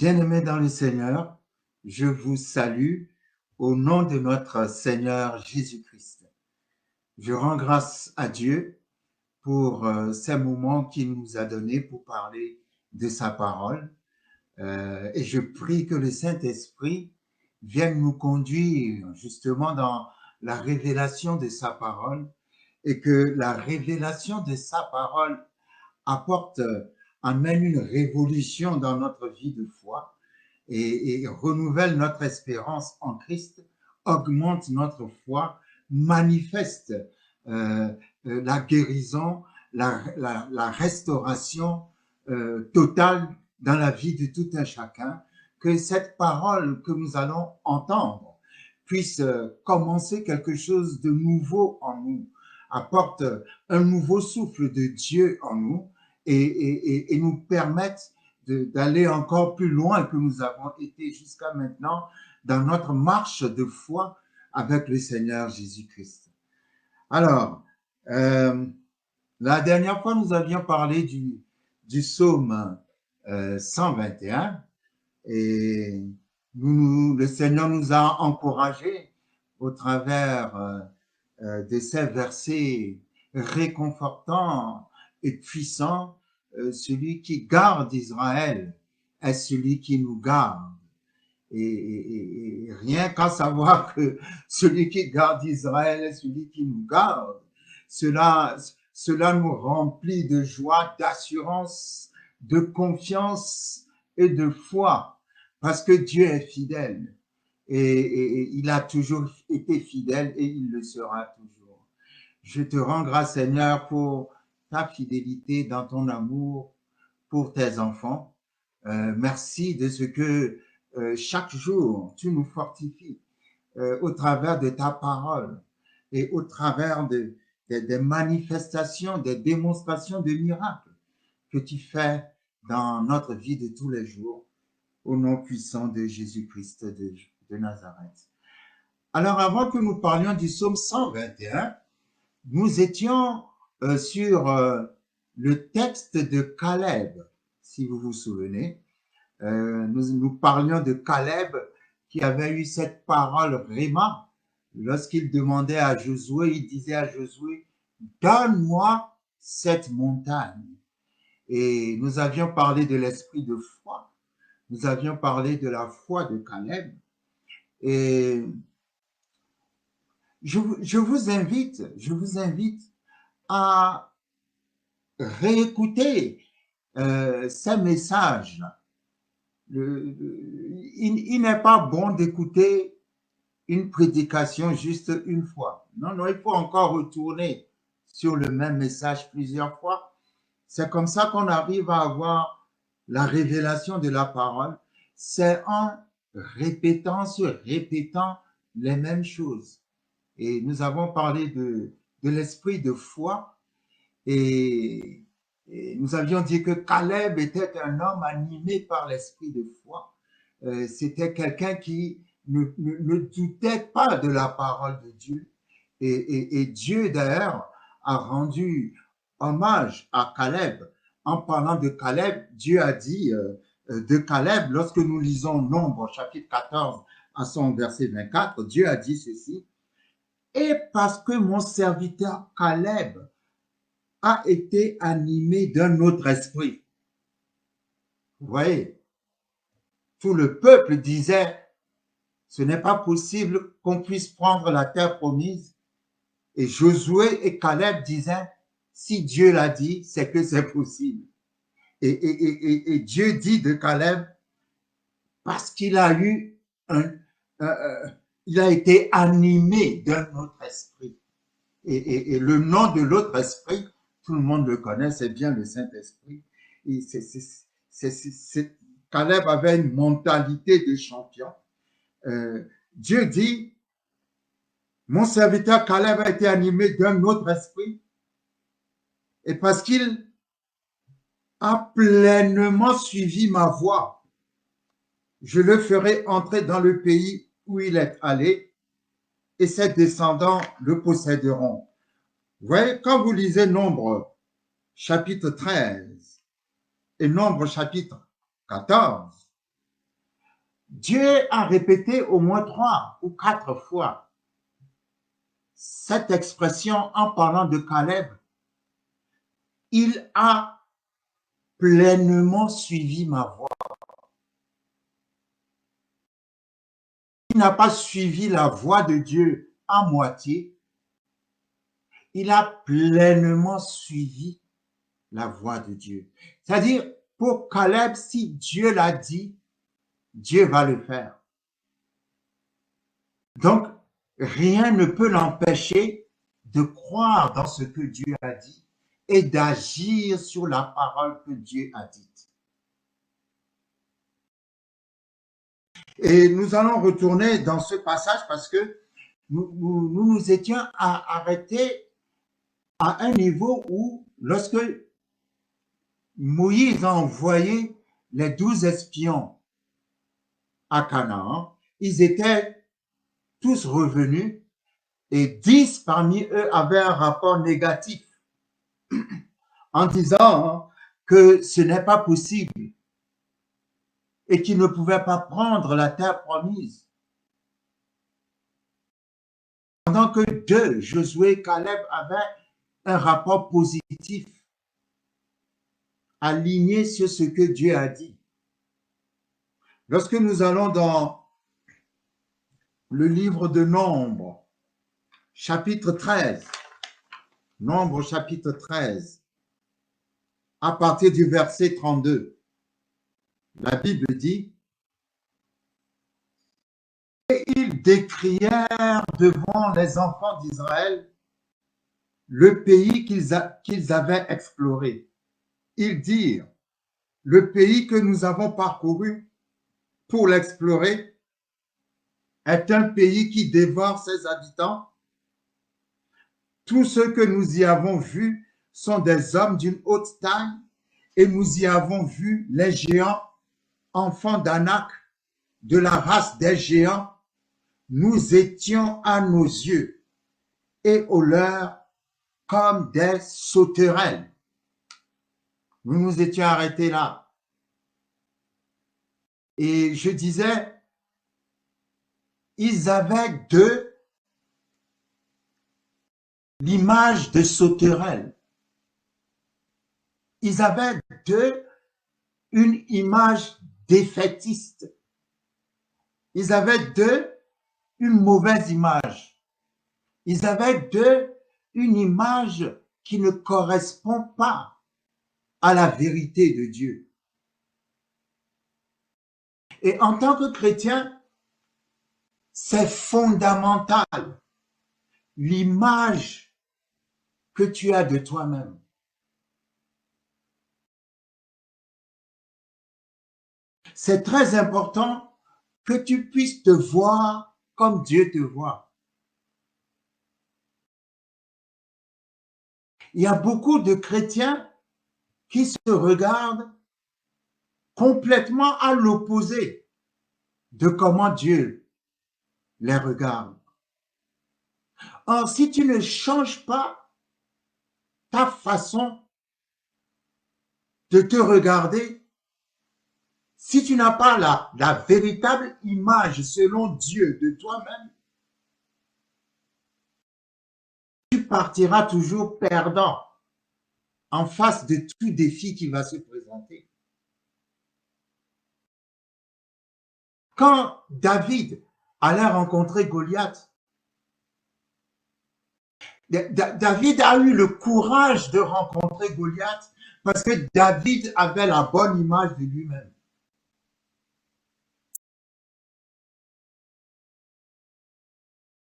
Bien-aimés dans le Seigneur, je vous salue au nom de notre Seigneur Jésus-Christ. Je rends grâce à Dieu pour ces moments qu'il nous a donnés pour parler de sa parole. Et je prie que le Saint-Esprit vienne nous conduire justement dans la révélation de sa parole et que la révélation de sa parole apporte, amène une révolution dans notre vie de foi et renouvelle notre espérance en Christ, augmente notre foi, manifeste la guérison, la restauration totale dans la vie de tout un chacun, que cette parole que nous allons entendre puisse commencer quelque chose de nouveau en nous, apporte un nouveau souffle de Dieu en nous et nous permette d'aller encore plus loin que nous avons été jusqu'à maintenant dans notre marche de foi avec le Seigneur Jésus-Christ. Alors, la dernière fois, nous avions parlé du psaume 121 et le Seigneur nous a encouragés au travers de ces versets réconfortants et puissants. Celui qui garde Israël est celui qui nous garde. Et rien qu'à savoir que celui qui garde Israël est celui qui nous garde, cela nous remplit de joie, d'assurance, de confiance et de foi, parce que Dieu est fidèle. Et il a toujours été fidèle et il le sera toujours. Je te rends grâce, Seigneur, pour ta fidélité dans ton amour pour tes enfants. Merci de ce que chaque jour, tu nous fortifies au travers de ta parole et au travers des manifestations, des démonstrations de miracles que tu fais dans notre vie de tous les jours, au nom puissant de Jésus-Christ de Nazareth. Alors, avant que nous parlions du psaume 121, nous étions sur le texte de Caleb, si vous vous souvenez. Nous parlions de Caleb qui avait eu cette parole Réma lorsqu'il demandait à Josué, il disait à Josué, donne-moi cette montagne. Et nous avions parlé de l'esprit de foi, nous avions parlé de la foi de Caleb. Et je vous invite à réécouter ces messages. Il n'est pas bon d'écouter une prédication juste une fois. Non, non, il faut encore retourner sur le même message plusieurs fois. C'est comme ça qu'on arrive à avoir la révélation de la parole. C'est en répétant, les mêmes choses. Et nous avons parlé de l'esprit de foi et nous avions dit que Caleb était un homme animé par l'esprit de foi. C'était quelqu'un qui ne doutait pas de la parole de Dieu. Et Dieu, d'ailleurs, a rendu hommage à Caleb. En parlant de Caleb, Dieu a dit de Caleb, lorsque nous lisons Nombre, chapitre 14, à son verset 24, Dieu a dit ceci, « Et parce que mon serviteur Caleb a été animé d'un autre esprit. » Vous voyez, tout le peuple disait, ce n'est pas possible qu'on puisse prendre la terre promise. Et Josué et Caleb disaient, si Dieu l'a dit, c'est que c'est possible. Et Dieu dit de Caleb, parce qu'il a eu il a été animé d'un autre esprit. Et le nom de l'autre esprit, tout le monde le connaît, c'est bien le Saint-Esprit. Caleb avait une mentalité de champion. Dieu dit, mon serviteur Caleb a été animé d'un autre esprit, et parce qu'il a pleinement suivi ma voie, je le ferai entrer dans le pays où il est allé, et ses descendants le posséderont. Vous voyez, quand vous lisez Nombre chapitre 13 et Nombre chapitre 14, Dieu a répété au moins 3 ou 4 fois cette expression en parlant de Caleb. Il a pleinement suivi ma voie. Il n'a pas suivi la voie de Dieu à moitié. Il a pleinement suivi la voie de Dieu. C'est-à-dire, pour Caleb, si Dieu l'a dit, Dieu va le faire. Donc, rien ne peut l'empêcher de croire dans ce que Dieu a dit et d'agir sur la parole que Dieu a dite. Et nous allons retourner dans ce passage parce que nous étions arrêtés à un niveau où, lorsque Moïse a envoyé les 12 espions à Canaan, ils étaient tous revenus et 10 parmi eux avaient un rapport négatif en disant que ce n'est pas possible et qu'ils ne pouvaient pas prendre la terre promise. Pendant que 2, Josué et Caleb, avaient un rapport positif aligné sur ce que Dieu a dit. Lorsque nous allons dans le livre de Nombre, chapitre 13, Nombre chapitre 13, à partir du verset 32, la Bible dit: et ils décrièrent devant les enfants d'Israël le pays qu'ils avaient exploré. Ils dirent: le pays que nous avons parcouru pour l'explorer est un pays qui dévore ses habitants. Tous ceux que nous y avons vus sont des hommes d'une haute taille, et nous y avons vu les géants, enfants d'Anak, de la race des géants. Nous étions à nos yeux et aux leurs comme des sauterelles. Nous nous étions arrêtés là. Et je disais, ils avaient d'eux l'image de sauterelles. Ils avaient d'eux une image défaitiste. Ils avaient d'eux une mauvaise image. Ils avaient d'eux une image qui ne correspond pas à la vérité de Dieu. Et en tant que chrétien, c'est fondamental, l'image que tu as de toi-même. C'est très important que tu puisses te voir comme Dieu te voit. Il y a beaucoup de chrétiens qui se regardent complètement à l'opposé de comment Dieu les regarde. Or, si tu ne changes pas ta façon de te regarder, si tu n'as pas la véritable image selon Dieu de toi-même, tu partiras toujours perdant en face de tout défi qui va se présenter. Quand David allait rencontrer Goliath, David a eu le courage de rencontrer Goliath parce que David avait la bonne image de lui-même.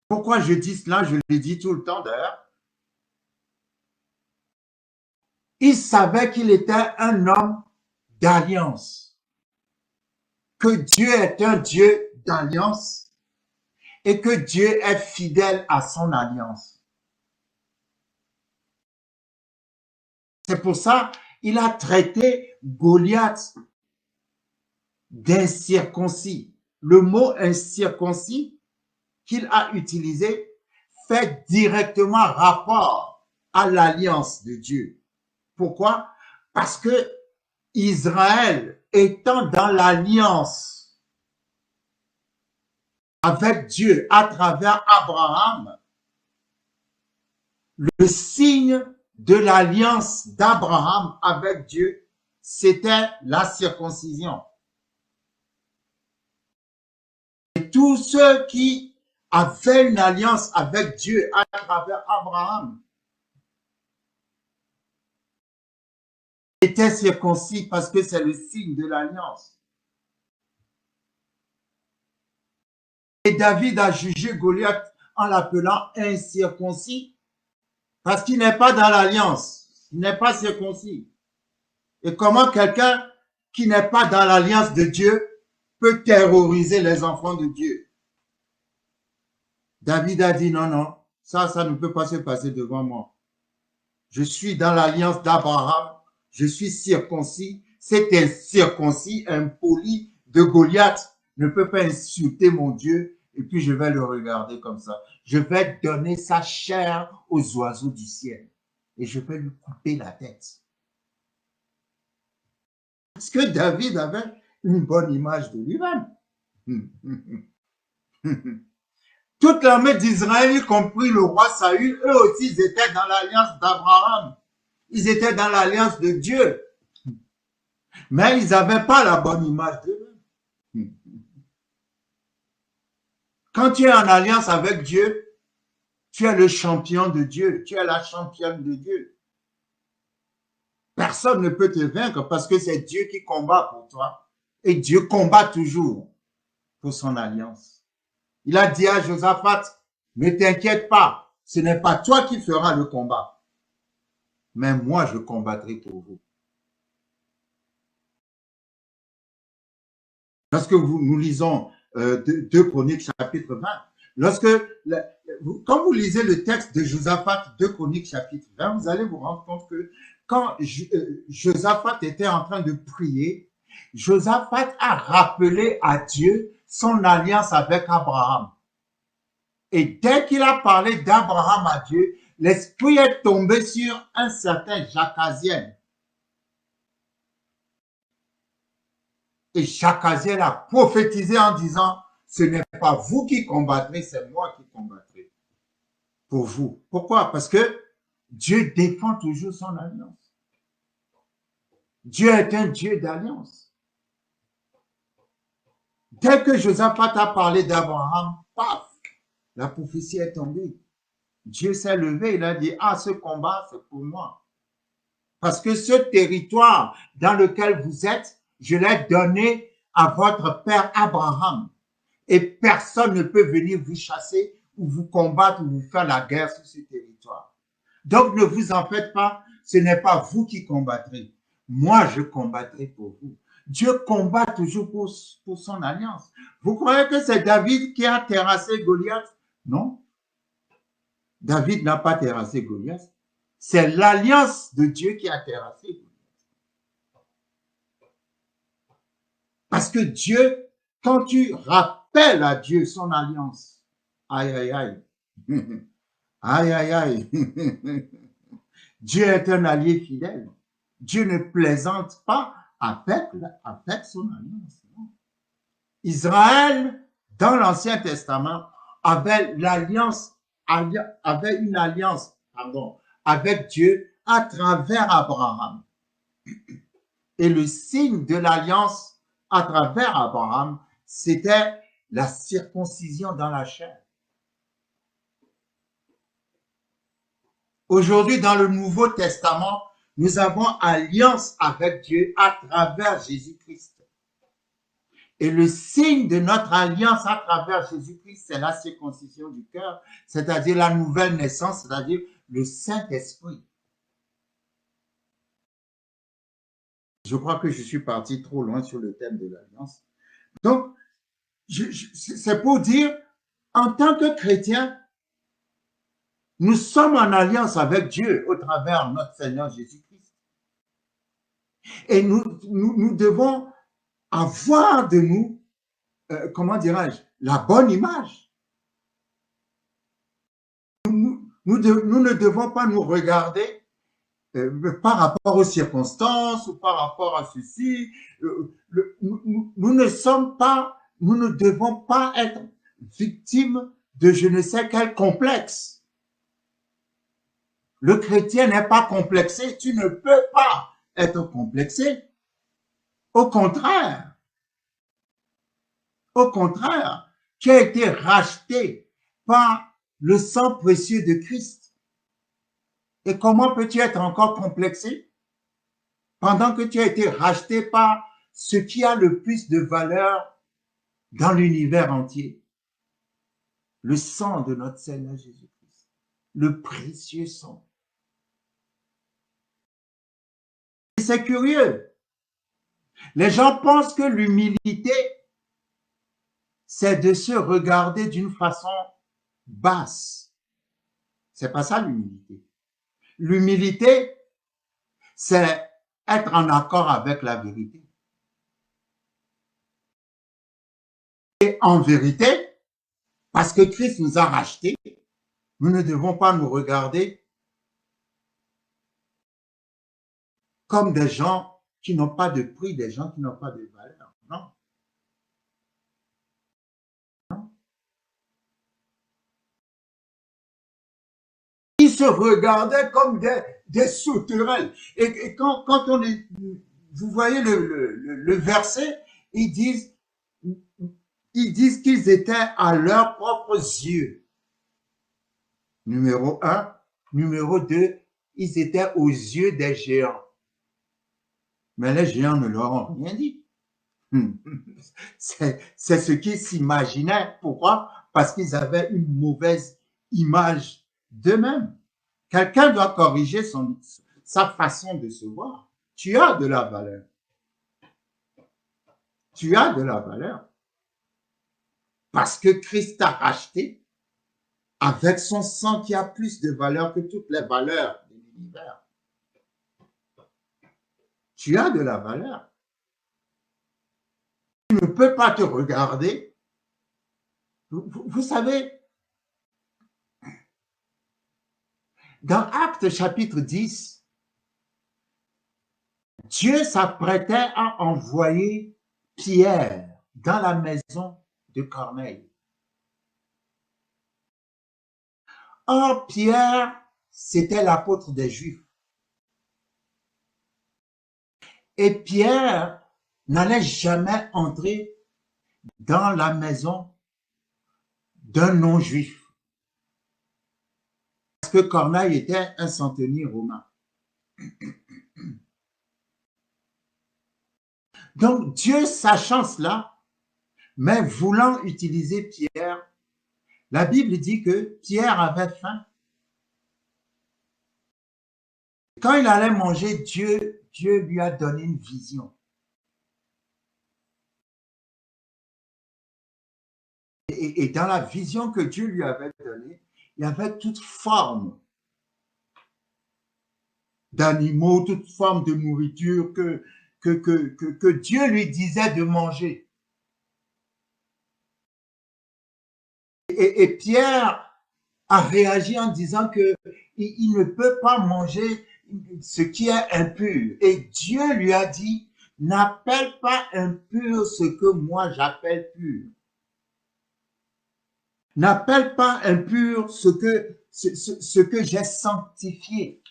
Pourquoi je dis cela? Je le dis tout le temps d'ailleurs. Il savait qu'il était un homme d'alliance, que Dieu est un Dieu d'alliance et que Dieu est fidèle à son alliance. C'est pour ça qu'il a traité Goliath d'incirconcis. Le mot incirconcis qu'il a utilisé fait directement rapport à l'alliance de Dieu. Pourquoi? Parce que Israël étant dans l'alliance avec Dieu à travers Abraham, le signe de l'alliance d'Abraham avec Dieu, c'était la circoncision. Et tous ceux qui avaient une alliance avec Dieu à travers Abraham étaient circoncis parce que c'est le signe de l'alliance. Et David a jugé Goliath en l'appelant incirconcis parce qu'il n'est pas dans l'alliance, il n'est pas circoncis. Et comment quelqu'un qui n'est pas dans l'alliance de Dieu peut terroriser les enfants de Dieu? David a dit non, non, ça ne peut pas se passer devant moi. Je suis dans l'alliance d'Abraham, je suis circoncis. Cet incirconcis, impoli de Goliath ne peut pas insulter mon Dieu et puis je vais le regarder comme ça. Je vais donner sa chair aux oiseaux du ciel et je vais lui couper la tête. Parce que David avait une bonne image de lui-même. Toute l'armée d'Israël, y compris le roi Saül, eux aussi, ils étaient dans l'alliance d'Abraham. Ils étaient dans l'alliance de Dieu. Mais ils n'avaient pas la bonne image d'eux-mêmes. Quand tu es en alliance avec Dieu, tu es le champion de Dieu. Tu es la championne de Dieu. Personne ne peut te vaincre parce que c'est Dieu qui combat pour toi. Et Dieu combat toujours pour son alliance. Il a dit à Josaphat, ne t'inquiète pas, ce n'est pas toi qui feras le combat, mais moi je combattrai pour vous. Lorsque nous lisons 2 Chroniques chapitre 20, quand vous lisez le texte de Josaphat, 2 Chroniques chapitre 20, vous allez vous rendre compte que quand Josaphat était en train de prier, Josaphat a rappelé à Dieu son alliance avec Abraham. Et dès qu'il a parlé d'Abraham à Dieu, l'esprit est tombé sur un certain Jacaziel. Et Jacaziel a prophétisé en disant, ce n'est pas vous qui combattrez, c'est moi qui combattrai pour vous. Pourquoi? Parce que Dieu défend toujours son alliance. Dieu est un Dieu d'alliance. Dès que Josaphat a parlé d'Abraham, paf, la prophétie est tombée. Dieu s'est levé, il a dit, ah, ce combat, c'est pour moi. Parce que ce territoire dans lequel vous êtes, je l'ai donné à votre père Abraham. Et personne ne peut venir vous chasser ou vous combattre ou vous faire la guerre sur ce territoire. Donc ne vous en faites pas, ce n'est pas vous qui combattrez. Moi, je combattrai pour vous. Dieu combat toujours pour son alliance. Vous croyez que c'est David qui a terrassé Goliath? Non. David n'a pas terrassé Goliath. C'est l'alliance de Dieu qui a terrassé Goliath. Parce que Dieu, quand tu rappelles à Dieu son alliance, aïe, aïe, aïe, aïe, aïe, aïe, Dieu est un allié fidèle. Dieu ne plaisante pas avec son alliance. Israël, dans l'Ancien Testament, avait une alliance avec Dieu à travers Abraham. Et le signe de l'alliance à travers Abraham, c'était la circoncision dans la chair. Aujourd'hui, dans le Nouveau Testament, nous avons alliance avec Dieu à travers Jésus-Christ. Et le signe de notre alliance à travers Jésus-Christ, c'est la circoncision du cœur, c'est-à-dire la nouvelle naissance, c'est-à-dire le Saint-Esprit. Je crois que je suis parti trop loin sur le thème de l'alliance. Donc, c'est pour dire, en tant que chrétien, nous sommes en alliance avec Dieu au travers de notre Seigneur Jésus-Christ. Et nous devons avoir de nous, comment dirais-je, la bonne image. Nous ne devons pas nous regarder par rapport aux circonstances ou par rapport à ceci. Nous ne devons pas être victime de je ne sais quel complexe. Le chrétien n'est pas complexé. Tu ne peux pas être complexé. Au contraire, tu as été racheté par le sang précieux de Christ. Et comment peux-tu être encore complexé pendant que tu as été racheté par ce qui a le plus de valeur dans l'univers entier? Le sang de notre Seigneur Jésus-Christ, le précieux sang. Et c'est curieux. Les gens pensent que l'humilité, c'est de se regarder d'une façon basse. C'est pas ça l'humilité. L'humilité, c'est être en accord avec la vérité. Et en vérité, parce que Christ nous a rachetés, nous ne devons pas nous regarder comme des gens qui n'ont pas de prix, des gens qui n'ont pas de valeur. Non. Non. Ils se regardaient comme des sauterelles. Et quand on est, vous voyez le verset, ils disent qu'ils étaient à leurs propres yeux. Numéro 1. Numéro 2, ils étaient aux yeux des géants. Mais les géants ne leur ont rien dit. C'est ce qu'ils s'imaginaient. Pourquoi? Parce qu'ils avaient une mauvaise image d'eux-mêmes. Quelqu'un doit corriger sa façon de se voir. Tu as de la valeur. Tu as de la valeur. Parce que Christ t'a racheté avec son sang qui a plus de valeur que toutes les valeurs de l'univers. Tu as de la valeur. Tu ne peux pas te regarder. Vous savez, dans Actes chapitre 10, Dieu s'apprêtait à envoyer Pierre dans la maison de Corneille. Or, Pierre, c'était l'apôtre des Juifs. Et Pierre n'allait jamais entrer dans la maison d'un non-juif. Parce que Corneille était un centenier romain. Donc, Dieu, sachant cela, mais voulant utiliser Pierre, la Bible dit que Pierre avait faim. Quand il allait manger, Dieu lui a donné une vision. Et dans la vision que Dieu lui avait donnée, il y avait toute forme d'animaux, toute forme de nourriture que Dieu lui disait de manger. Et Pierre a réagi en disant qu'il ne peut pas manger ce qui est impur. Et Dieu lui a dit, n'appelle pas impur ce que moi j'appelle pur. N'appelle pas impur ce que j'ai sanctifié.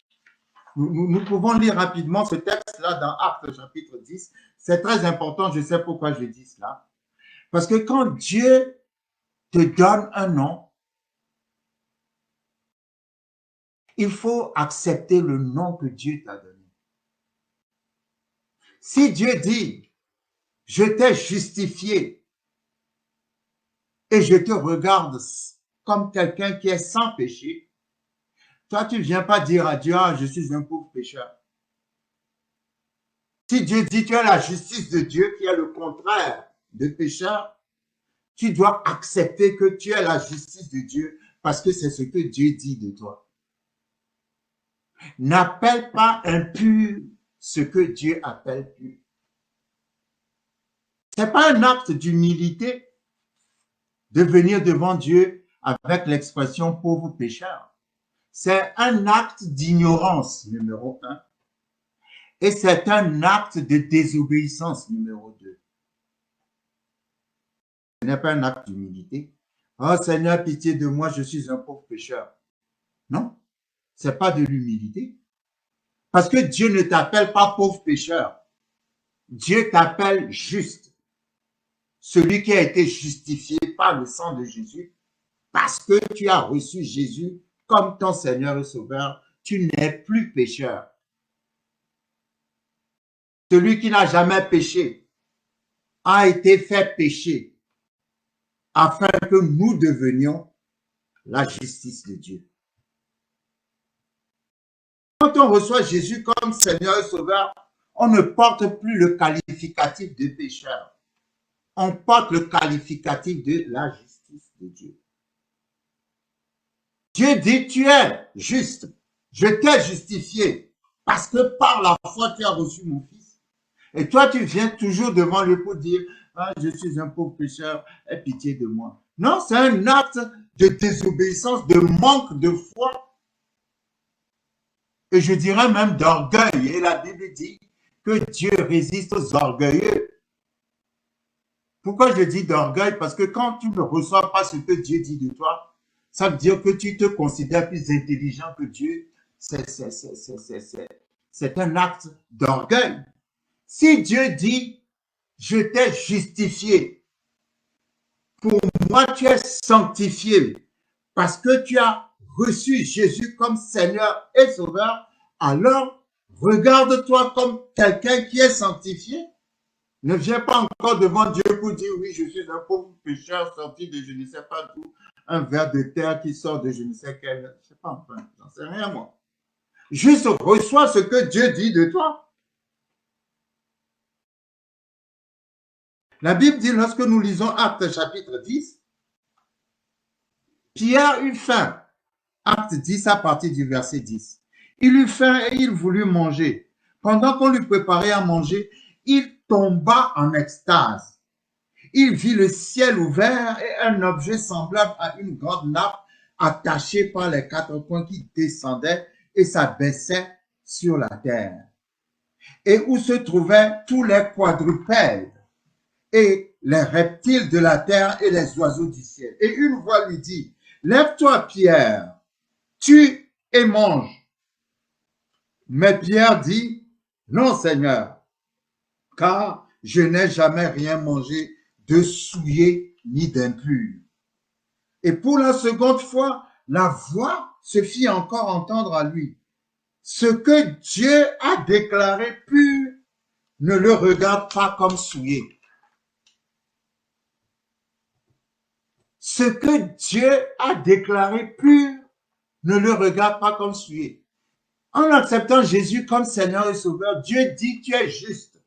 Nous pouvons lire rapidement ce texte-là dans Actes chapitre 10. C'est très important, je sais pourquoi je dis cela. Parce que quand Dieu te donne un nom, il faut accepter le nom que Dieu t'a donné. Si Dieu dit, je t'ai justifié et je te regarde comme quelqu'un qui est sans péché, toi, tu ne viens pas dire à Dieu, ah, je suis un pauvre pécheur. Si Dieu dit, tu as la justice de Dieu qui est le contraire de pécheur, tu dois accepter que tu as la justice de Dieu parce que c'est ce que Dieu dit de toi. N'appelle pas impur ce que Dieu appelle pur. Ce n'est pas un acte d'humilité de venir devant Dieu avec l'expression pauvre pécheur. C'est un acte d'ignorance, numéro 1. Et c'est un acte de désobéissance, numéro 2. Ce n'est pas un acte d'humilité Oh Seigneur, pitié de moi, je suis un pauvre pécheur. Non, c'est pas de l'humilité. Parce que Dieu ne t'appelle pas pauvre pécheur. Dieu t'appelle juste. Celui qui a été justifié par le sang de Jésus, parce que tu as reçu Jésus comme ton Seigneur et Sauveur, tu n'es plus pécheur. Celui qui n'a jamais péché a été fait péché afin que nous devenions la justice de Dieu. Quand on reçoit Jésus comme Seigneur et Sauveur, on ne porte plus le qualificatif de pécheur. On porte le qualificatif de la justice de Dieu. Dieu dit, tu es juste. Je t'ai justifié parce que par la foi, tu as reçu mon Fils. Et toi, tu viens toujours devant lui pour dire, ah, je suis un pauvre pécheur, aie pitié de moi. Non, c'est un acte de désobéissance, de manque de foi. Et je dirais même d'orgueil. Et la Bible dit que Dieu résiste aux orgueilleux. Pourquoi je dis d'orgueil? Parce que quand tu ne reçois pas ce que Dieu dit de toi, ça veut dire que tu te considères plus intelligent que Dieu. C'est un acte d'orgueil. Si Dieu dit, je t'ai justifié, pour moi tu es sanctifié, parce que tu as reçu Jésus comme Seigneur et Sauveur, alors regarde-toi comme quelqu'un qui est sanctifié. Ne viens pas encore devant Dieu pour dire, oui, je suis un pauvre pécheur sorti de je ne sais pas d'où, un ver de terre qui sort de je ne sais quel, je sais pas, enfin, j'en sais rien moi. Juste reçois ce que Dieu dit de toi. La Bible dit, lorsque nous lisons Actes chapitre 10, Pierre eut faim. Acte 10 à partir du verset 10. Il eut faim et il voulut manger. Pendant qu'on lui préparait à manger, il tomba en extase. Il vit le ciel ouvert et un objet semblable à une grande nappe attachée par les quatre coins qui descendait et s'abaissait sur la terre, et où se trouvaient tous les quadrupèdes et les reptiles de la terre et les oiseaux du ciel. Et une voix lui dit, lève-toi, Pierre, tue et mange. Mais Pierre dit, non, Seigneur, car je n'ai jamais rien mangé de souillé ni d'impur. Et pour la seconde fois, la voix se fit encore entendre à lui. Ce que Dieu a déclaré pur, ne le regarde pas comme souillé. Ce que Dieu a déclaré pur, ne le regarde pas comme souillé. En acceptant Jésus comme Seigneur et Sauveur, Dieu dit tu es juste.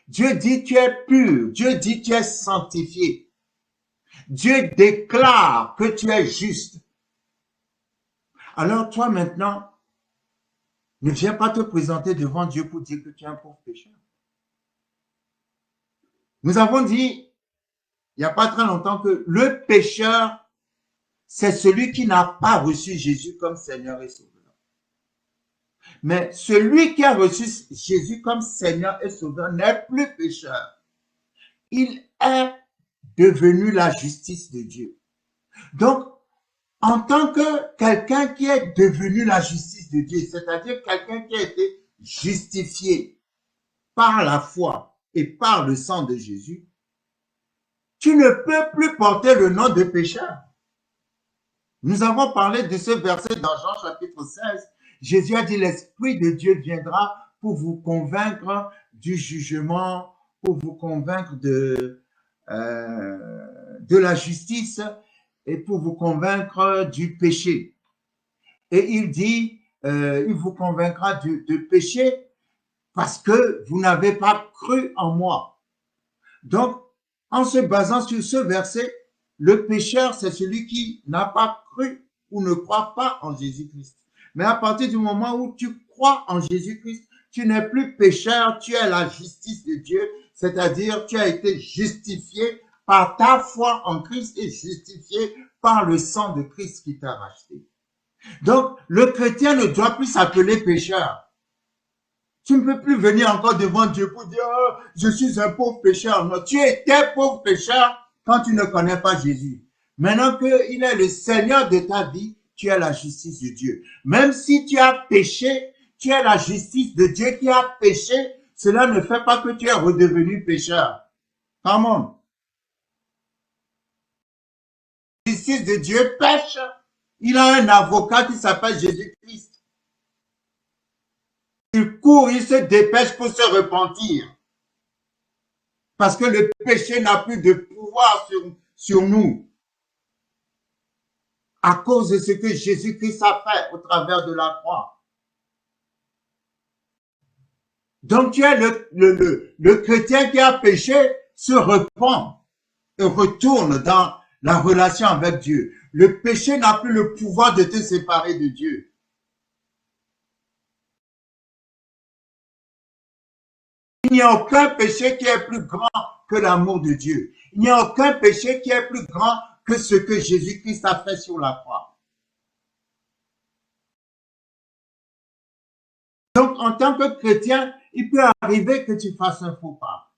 Dieu dit tu es pur. Dieu dit tu es sanctifié. Dieu déclare que tu es juste. Alors toi maintenant, ne viens pas te présenter devant Dieu pour dire que tu es un pauvre pécheur. Nous avons dit, il n'y a pas très longtemps, que le pécheur, c'est celui qui n'a pas reçu Jésus comme Seigneur et Sauveur. Mais celui qui a reçu Jésus comme Seigneur et Sauveur n'est plus pécheur. Il est devenu la justice de Dieu. Donc, en tant que quelqu'un qui est devenu la justice de Dieu, c'est-à-dire quelqu'un qui a été justifié par la foi et par le sang de Jésus, tu ne peux plus porter le nom de pécheur. Nous avons parlé de ce verset dans Jean chapitre 16. Jésus a dit, l'Esprit de Dieu viendra pour vous convaincre du jugement, pour vous convaincre de la justice et pour vous convaincre du péché. Et il dit, il vous convaincra de péché parce que vous n'avez pas cru en moi. Donc, en se basant sur ce verset, le pécheur, c'est celui qui n'a pas cru ou ne croit pas en Jésus-Christ. Mais à partir du moment où tu crois en Jésus-Christ, tu n'es plus pécheur, tu es la justice de Dieu, c'est-à-dire tu as été justifié par ta foi en Christ et justifié par le sang de Christ qui t'a racheté. Donc, le chrétien ne doit plus s'appeler pécheur. Tu ne peux plus venir encore devant Dieu pour dire, oh, je suis un pauvre pécheur. Non, tu étais pauvre pécheur quand tu ne connais pas Jésus. Maintenant qu'il est le Seigneur de ta vie, tu es la justice de Dieu. Même si tu as péché, tu es la justice de Dieu qui a péché. Cela ne fait pas que tu es redevenu pécheur. Come on. La justice de Dieu pêche. Il a un avocat qui s'appelle Jésus-Christ. Il court, il se dépêche pour se repentir. Parce que le péché n'a plus de pouvoir sur nous. À cause de ce que Jésus-Christ a fait au travers de la croix. Donc tu es le chrétien qui a péché, se repent et retourne dans la relation avec Dieu. Le péché n'a plus le pouvoir de te séparer de Dieu. Il n'y a aucun péché qui est plus grand que l'amour de Dieu. Il n'y a aucun péché qui est plus grand que ce que Jésus-Christ a fait sur la croix. Donc, en tant que chrétien, il peut arriver que tu fasses un faux pas.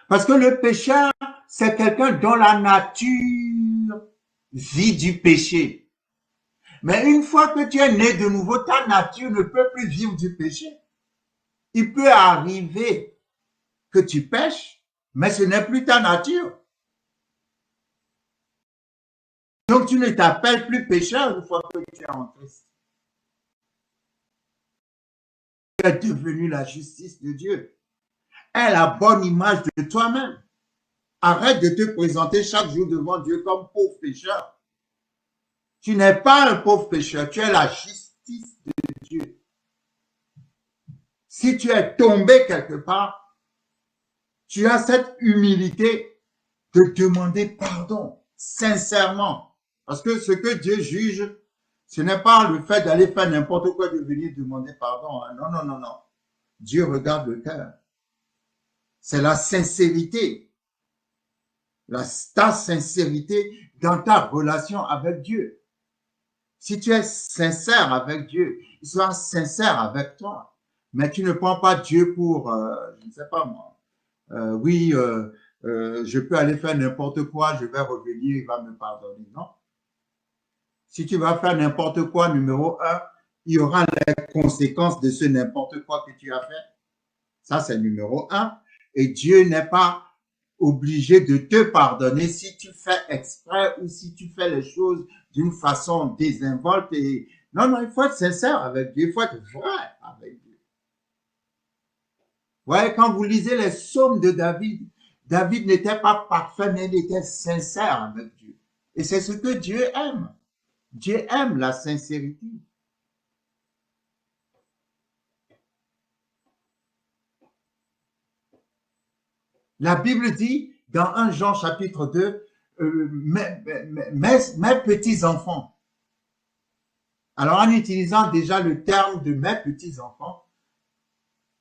Parce que le pécheur, c'est quelqu'un dont la nature vit du péché. Mais une fois que tu es né de nouveau, ta nature ne peut plus vivre du péché. Il peut arriver que tu pêches, mais ce n'est plus ta nature. Donc tu ne t'appelles plus pécheur une fois que tu es en Christ. Tu es devenu la justice de Dieu. Aie la bonne image de toi-même. Arrête de te présenter chaque jour devant Dieu comme pauvre pécheur. Tu n'es pas un pauvre pécheur, tu es la justice de Dieu. Si tu es tombé quelque part, tu as cette humilité de demander pardon sincèrement. Parce que ce que Dieu juge, ce n'est pas le fait d'aller faire n'importe quoi, de venir demander pardon. Non, non, non, non. Dieu regarde le cœur. C'est la sincérité. Ta sincérité dans ta relation avec Dieu. Si tu es sincère avec Dieu, il sera sincère avec toi. Mais tu ne prends pas Dieu pour, je ne sais pas moi, je peux aller faire n'importe quoi, je vais revenir, il va me pardonner. Non. Si tu vas faire n'importe quoi, numéro un, il y aura les conséquences de ce n'importe quoi que tu as fait. Ça, c'est numéro un. Et Dieu n'est pas obligé de te pardonner si tu fais exprès ou si tu fais les choses d'une façon désinvolte. Non, non, il faut être sincère avec Dieu, il faut être vrai avec Dieu. Vous voyez, quand vous lisez les psaumes de David, David n'était pas parfait, mais il était sincère avec Dieu. Et c'est ce que Dieu aime. Dieu aime la sincérité. La Bible dit dans 1 Jean chapitre 2, mes petits-enfants. Alors en utilisant déjà le terme de mes petits-enfants,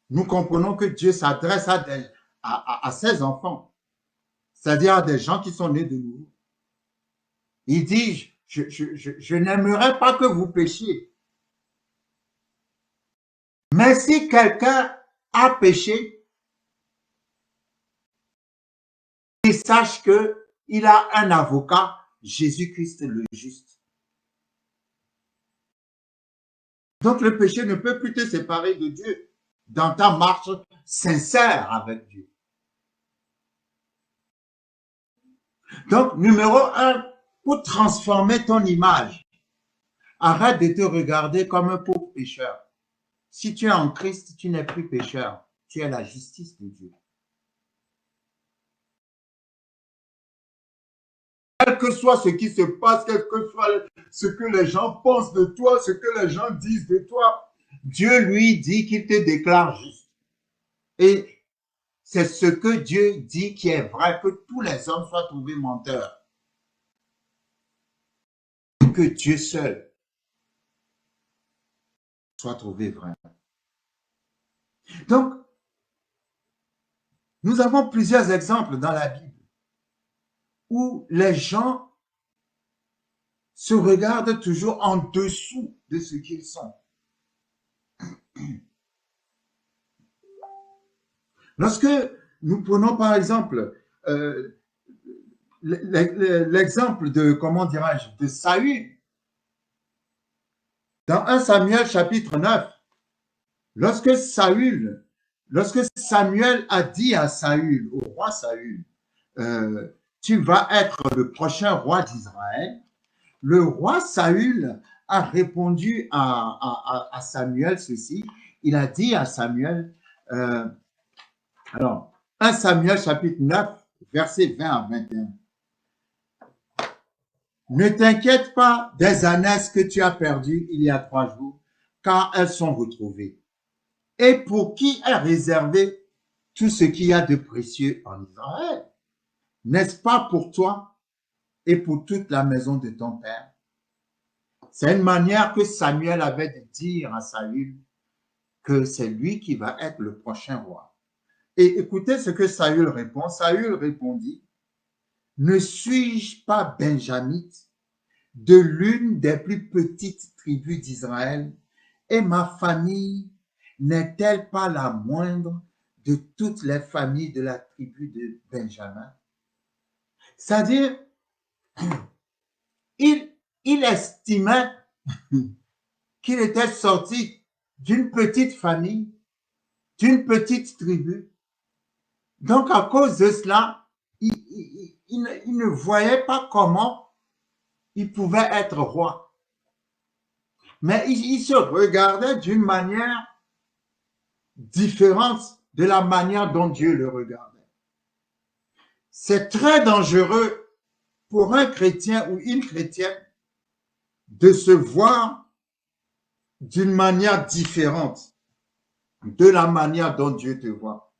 nous comprenons que Dieu s'adresse à ses enfants, c'est-à-dire à des gens qui sont nés de nouveau. Il dit, je n'aimerais pas que vous péchiez. Mais si quelqu'un a péché, il sache qu'il a un avocat, Jésus-Christ le juste. Donc le péché ne peut plus te séparer de Dieu dans ta marche sincère avec Dieu. Donc, numéro un, pour transformer ton image, arrête de te regarder comme un pauvre pécheur. Si tu es en Christ, tu n'es plus pécheur. Tu es la justice de Dieu. Quel que soit ce qui se passe, quel que soit ce que les gens pensent de toi, ce que les gens disent de toi, Dieu lui dit qu'il te déclare juste. Et c'est ce que Dieu dit qui est vrai, que tous les hommes soient trouvés menteurs. Que Dieu seul soit trouvé vrai. Donc, nous avons plusieurs exemples dans la Bible où les gens se regardent toujours en dessous de ce qu'ils sont. Lorsque Nous prenons par exemple l'exemple de, comment dirais-je, de Saül. Dans 1 Samuel chapitre 9, lorsque Samuel a dit à Saül, au roi Saül, tu vas être le prochain roi d'Israël, le roi Saül a répondu à Samuel ceci. Il a dit à Samuel, alors, 1 Samuel chapitre 9, versets 20 à 21. Ne t'inquiète pas des ânesses que tu as perdues il y a 3 jours, car elles sont retrouvées. Et pour qui est réservé tout ce qu'il y a de précieux en Israël? N'est-ce pas pour toi et pour toute la maison de ton père? C'est une manière que Samuel avait de dire à Saül que c'est lui qui va être le prochain roi. Et écoutez ce que Saül répond. Saül répondit, ne suis-je pas benjamite de l'une des plus petites tribus d'Israël, et ma famille n'est-elle pas la moindre de toutes les familles de la tribu de Benjamin? C'est-à-dire, il estimait qu'il était sorti d'une petite famille, d'une petite tribu. Donc, à cause de cela, il ne voyait pas comment il pouvait être roi. Mais il se regardait d'une manière différente de la manière dont Dieu le regardait. C'est très dangereux pour un chrétien ou une chrétienne de se voir d'une manière différente de la manière dont Dieu te voit.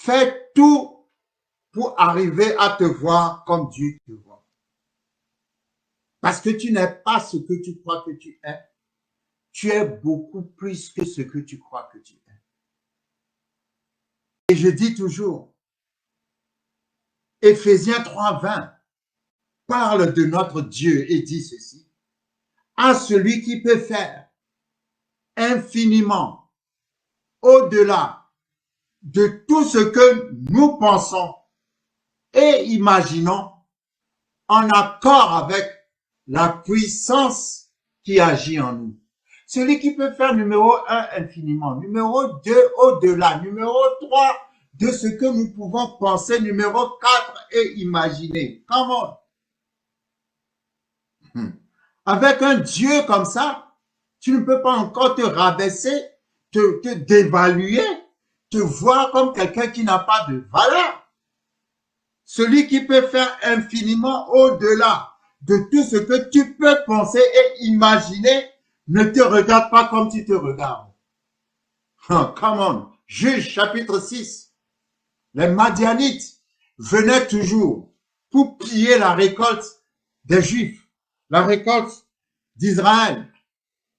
Fais tout pour arriver à te voir comme Dieu te voit. Parce que tu n'es pas ce que tu crois que tu es. Tu es beaucoup plus que ce que tu crois que tu es. Et je dis toujours, Éphésiens 3:20 parle de notre Dieu et dit ceci, à celui qui peut faire infiniment au-delà de tout ce que nous pensons et imaginons en accord avec la puissance qui agit en nous. Celui qui peut faire numéro 1 infiniment, numéro 2 au-delà, numéro 3 de ce que nous pouvons penser, numéro 4 et imaginer. Comment? Avec un Dieu comme ça, tu ne peux pas encore te rabaisser, te dévaluer, te voir comme quelqu'un qui n'a pas de valeur. Celui qui peut faire infiniment au-delà de tout ce que tu peux penser et imaginer ne te regarde pas comme tu te regardes. Oh, come on. Juge chapitre 6. Les Madianites venaient toujours pour piller la récolte des Juifs, la récolte d'Israël.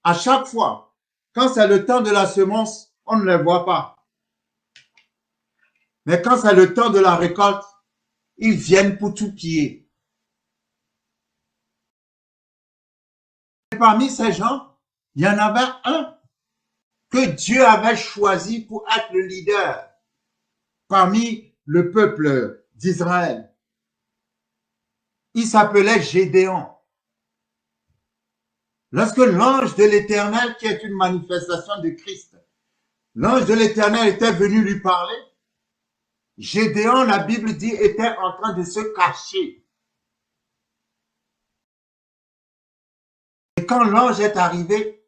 À chaque fois, quand c'est le temps de la semence, on ne les voit pas. Mais quand c'est le temps de la récolte, ils viennent pour tout piller. Et parmi ces gens, il y en avait un que Dieu avait choisi pour être le leader parmi le peuple d'Israël. Il s'appelait Gédéon. Lorsque l'ange de l'Éternel, qui est une manifestation de Christ, l'ange de l'Éternel était venu lui parler, Gédéon, la Bible dit, était en train de se cacher. Et quand l'ange est arrivé,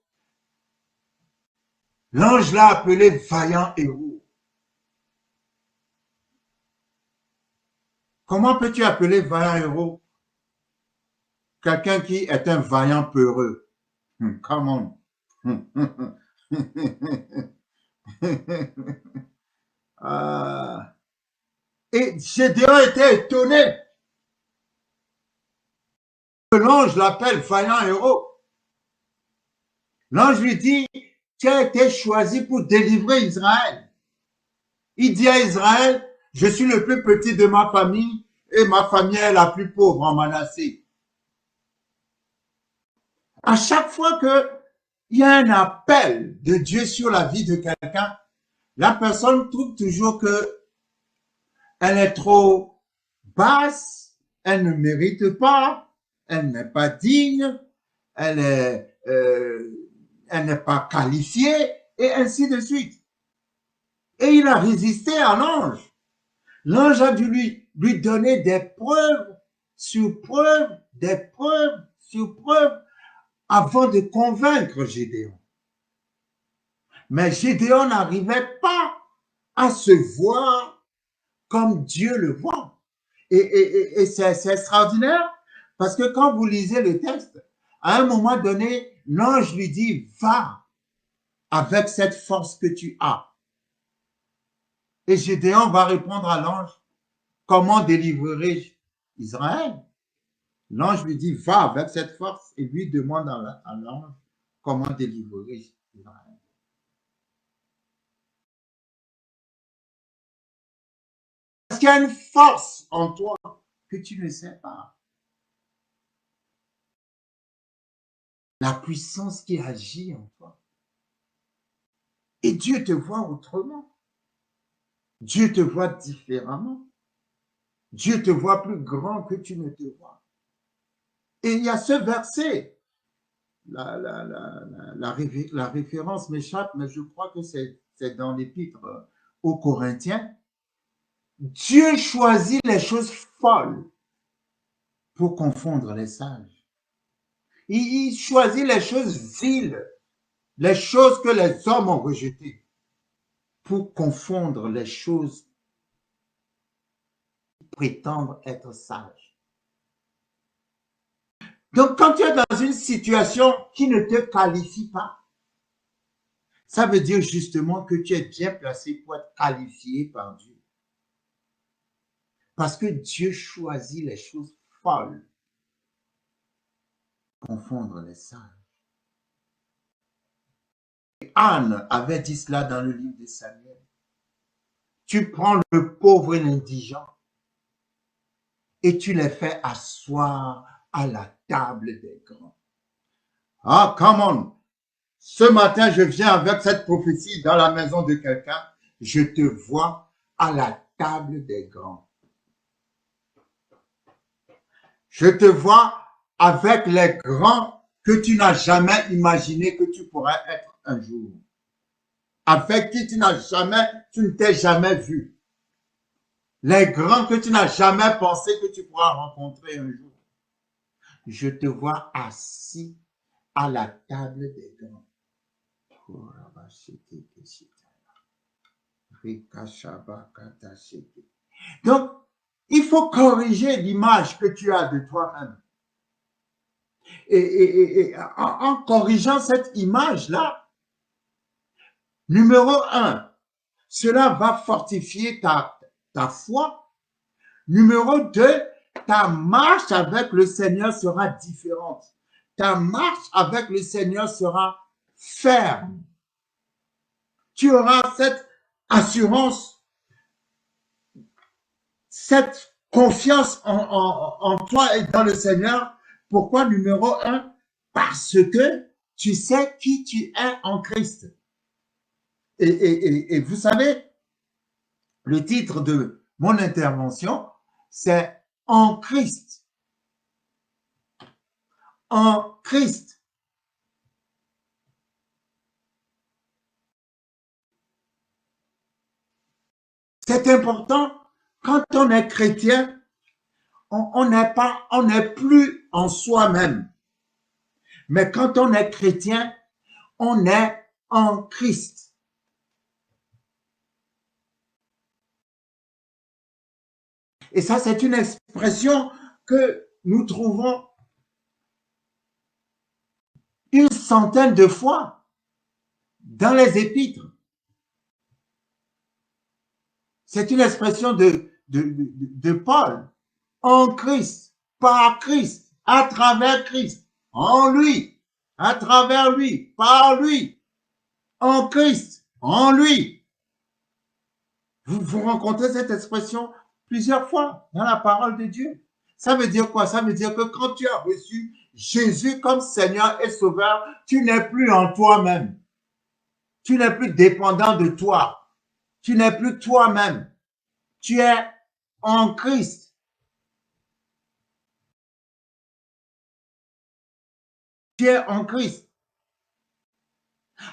l'ange l'a appelé vaillant héros. Comment peux-tu appeler vaillant héros quelqu'un qui est un vaillant peureux? Come on. Et Gédéon était étonné que l'ange l'appelle vaillant héros. L'ange lui dit, tu as été choisi pour délivrer Israël. Il dit à Israël, je suis le plus petit de ma famille et ma famille est la plus pauvre en Manassé. À chaque fois qu'il y a un appel de Dieu sur la vie de quelqu'un, la personne trouve toujours que elle est trop basse, elle ne mérite pas, elle n'est pas digne, elle n'est pas qualifiée, et ainsi de suite. Et il a résisté à l'ange. L'ange a dû lui donner des preuves sur preuves, des preuves sur preuves, avant de convaincre Gédéon. Mais Gédéon n'arrivait pas à se voir comme Dieu le voit. Et c'est extraordinaire parce que quand vous lisez le texte, à un moment donné, l'ange lui dit, va avec cette force que tu as. Et Gédéon va répondre à l'ange, comment délivrerai-je Israël? L'ange lui dit, va avec cette force et lui demande à l'ange, comment délivrerai-je Israël? Parce qu'il y a une force en toi que tu ne sais pas. La puissance qui agit en toi. Et Dieu te voit autrement. Dieu te voit différemment. Dieu te voit plus grand que tu ne te vois. Et il y a ce verset, la référence m'échappe, mais je crois que c'est dans l'épître aux Corinthiens. Dieu choisit les choses folles pour confondre les sages. Il choisit les choses viles, les choses que les hommes ont rejetées, pour confondre les choses qui prétendent être sages. Donc, quand tu es dans une situation qui ne te qualifie pas, ça veut dire justement que tu es bien placé pour être qualifié par Dieu. Parce que Dieu choisit les choses folles pour confondre les sages. Anne avait dit cela dans le livre de Samuel. Tu prends le pauvre et l'indigent et tu les fais asseoir à la table des grands. Ah, come on! Ce matin, je viens avec cette prophétie dans la maison de quelqu'un. Je te vois à la table des grands. Je te vois avec les grands que tu n'as jamais imaginé que tu pourrais être un jour. Avec qui tu ne t'es jamais vu. Les grands que tu n'as jamais pensé que tu pourras rencontrer un jour. Je te vois assis à la table des grands. Donc, il faut corriger l'image que tu as de toi-même. Et en corrigeant cette image-là, numéro 1, cela va fortifier ta foi. Numéro 2, ta marche avec le Seigneur sera différente. Ta marche avec le Seigneur sera ferme. Tu auras cette assurance, cette confiance en toi et dans le Seigneur. Pourquoi numéro 1? Parce que tu sais qui tu es en Christ. Et vous savez, le titre de mon intervention, c'est En Christ. En Christ. C'est important, quand on est chrétien, on n'est plus en soi-même. Mais quand on est chrétien, on est en Christ. Et ça, c'est une expression que nous trouvons une centaine de fois dans les épîtres. C'est une expression de Paul. En Christ, par Christ, à travers Christ, en lui, à travers lui, par lui, en Christ, en lui. Vous rencontrez cette expression plusieurs fois dans la parole de Dieu. Ça veut dire quoi? Ça veut dire que quand tu as reçu Jésus comme Seigneur et Sauveur, tu n'es plus en toi-même. Tu n'es plus dépendant de toi. Tu n'es plus toi-même. Tu es en Christ. Tu es en Christ.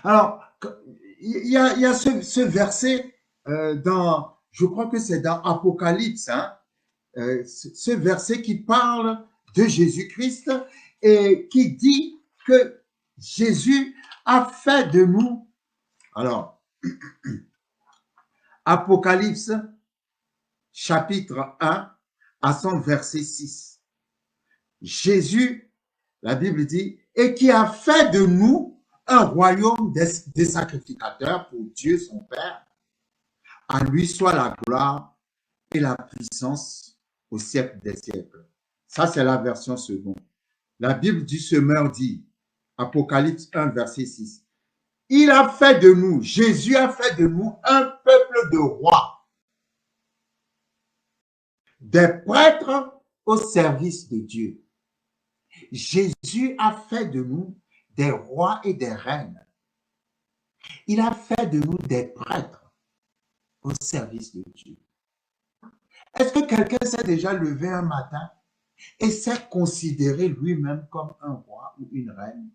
Alors, il y a ce verset je crois que c'est dans Apocalypse, hein, ce verset qui parle de Jésus-Christ et qui dit que Jésus a fait de nous. Alors, Apocalypse, chapitre 1, à son verset 6. Jésus, la Bible dit, et qui a fait de nous un royaume des sacrificateurs pour Dieu son Père. À lui soit la gloire et la puissance au siècle des siècles. Ça, c'est la version seconde. La Bible du semeur dit, Apocalypse 1, verset 6, il a fait de nous, Jésus a fait de nous un peuple de rois, des prêtres au service de Dieu. Jésus a fait de nous des rois et des reines. Il a fait de nous des prêtres au service de Dieu. Est-ce que quelqu'un s'est déjà levé un matin et s'est considéré lui-même comme un roi ou une reine?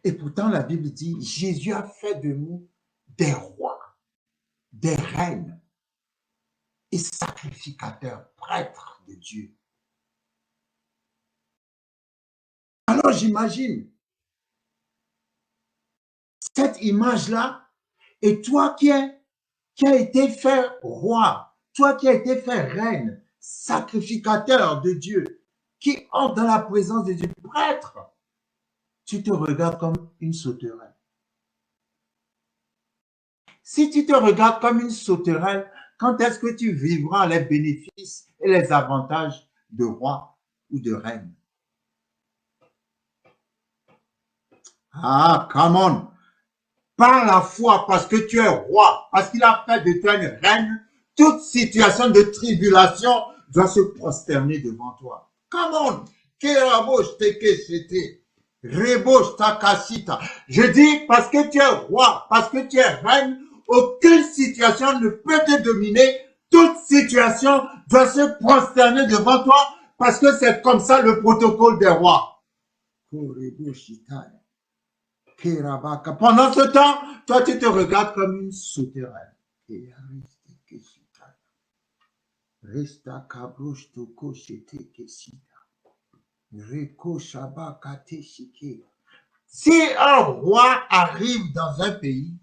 Et pourtant, la Bible dit, Jésus a fait de nous des rois, des reines et sacrificateurs, prêtres de Dieu. Alors j'imagine cette image-là, et toi qui as été fait roi, toi qui as été fait reine, sacrificateur de Dieu, qui entre dans la présence de Dieu, prêtre, tu te regardes comme une sauterelle. Si tu te regardes comme une sauterelle, quand est-ce que tu vivras les bénéfices et les avantages de roi ou de reine? Ah, come on! Par la foi, parce que tu es roi, parce qu'il a fait de toi une reine, toute situation de tribulation doit se prosterner devant toi. Come on! Je dis parce que tu es roi, parce que tu es reine, aucune situation ne peut te dominer. Toute situation doit se prosterner devant toi parce que c'est comme ça le protocole des rois. Pendant ce temps, toi tu te regardes comme une sauterelle. Si un roi arrive dans un pays,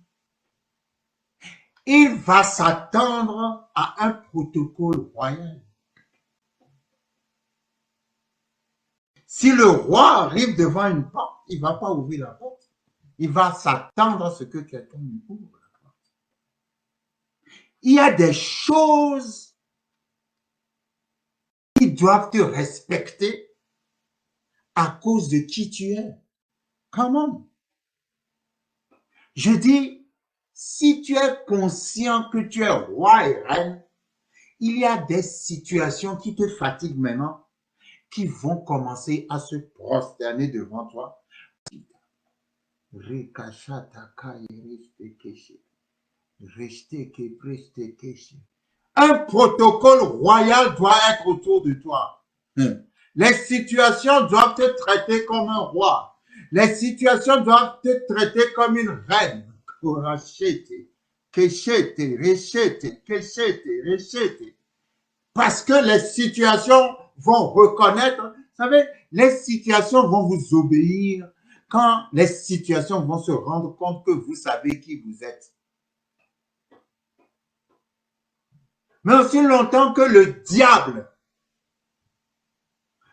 il va s'attendre à un protocole royal. Si le roi arrive devant une porte, il ne va pas ouvrir la porte. Il va s'attendre à ce que quelqu'un lui ouvre la porte. Il y a des choses qui doivent te respecter à cause de qui tu es. Comment? Je dis, si tu es conscient que tu es roi et reine, il y a des situations qui te fatiguent maintenant, qui vont commencer à se prosterner devant toi. Un protocole royal doit être autour de toi. Les situations doivent te traiter comme un roi. Les situations doivent te traiter comme une reine. Parce que les situations vont reconnaître, vous savez, les situations vont vous obéir quand les situations vont se rendre compte que vous savez qui vous êtes. Mais aussi longtemps que le diable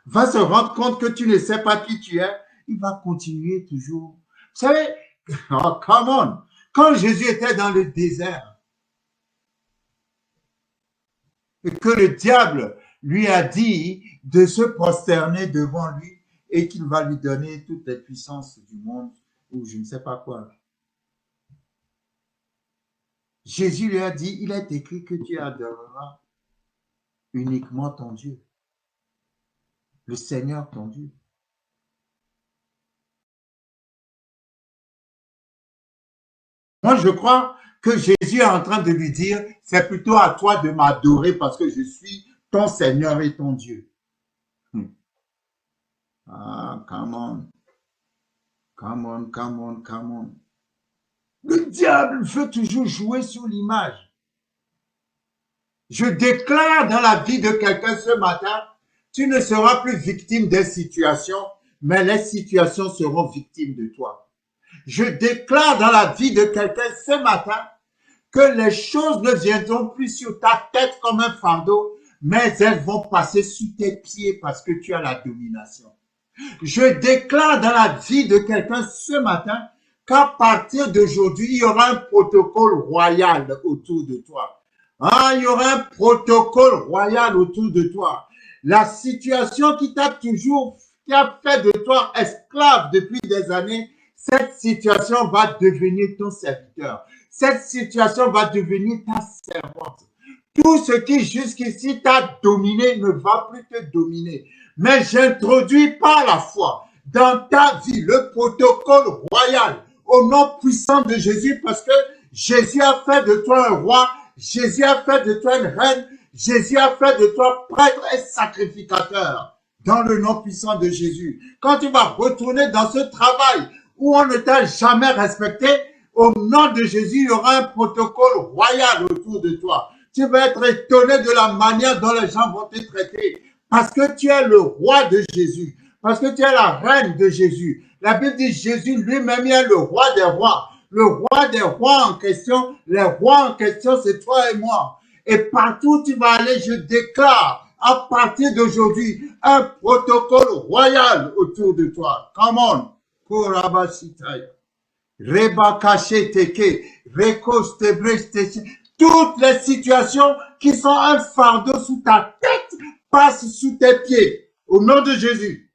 va se rendre compte que tu ne sais pas qui tu es, il va continuer toujours. Vous savez, oh, come on, quand Jésus était dans le désert et que le diable lui a dit de se prosterner devant lui et qu'il va lui donner toutes les puissances du monde ou je ne sais pas quoi. Jésus lui a dit, il est écrit que tu adoreras uniquement ton Dieu, le Seigneur ton Dieu. Moi, je crois que Jésus est en train de lui dire, c'est plutôt à toi de m'adorer parce que je suis ton Seigneur et ton Dieu. Ah, come on. Come on, come on, come on. Le diable veut toujours jouer sur l'image. Je déclare dans la vie de quelqu'un ce matin, tu ne seras plus victime des situations, mais les situations seront victimes de toi. Je déclare dans la vie de quelqu'un ce matin que les choses ne viendront plus sur ta tête comme un fardeau, mais elles vont passer sous tes pieds parce que tu as la domination. Je déclare dans la vie de quelqu'un ce matin qu'à partir d'aujourd'hui, il y aura un protocole royal autour de toi. Ah, il y aura un protocole royal autour de toi. La situation qui t'a toujours, qui a fait de toi esclave depuis des années, cette situation va devenir ton serviteur. Cette situation va devenir ta servante. Tout ce qui jusqu'ici t'a dominé ne va plus te dominer. Mais j'introduis par la foi dans ta vie le protocole royal au nom puissant de Jésus parce que Jésus a fait de toi un roi, Jésus a fait de toi une reine, Jésus a fait de toi prêtre et sacrificateur dans le nom puissant de Jésus. Quand tu vas retourner dans ce travail où on ne t'a jamais respecté, au nom de Jésus, il y aura un protocole royal autour de toi. Tu vas être étonné de la manière dont les gens vont te traiter parce que tu es le roi de Jésus, parce que tu es la reine de Jésus. La Bible dit Jésus lui-même est le roi des rois. Le roi des rois en question, les rois en question, c'est toi et moi. Et partout où tu vas aller, je déclare à partir d'aujourd'hui un protocole royal autour de toi. Come on. Kurabashitaya. Rebakasheteke. Rekostebresteke. Toutes les situations qui sont un fardeau sous ta tête passent sous tes pieds. Au nom de Jésus.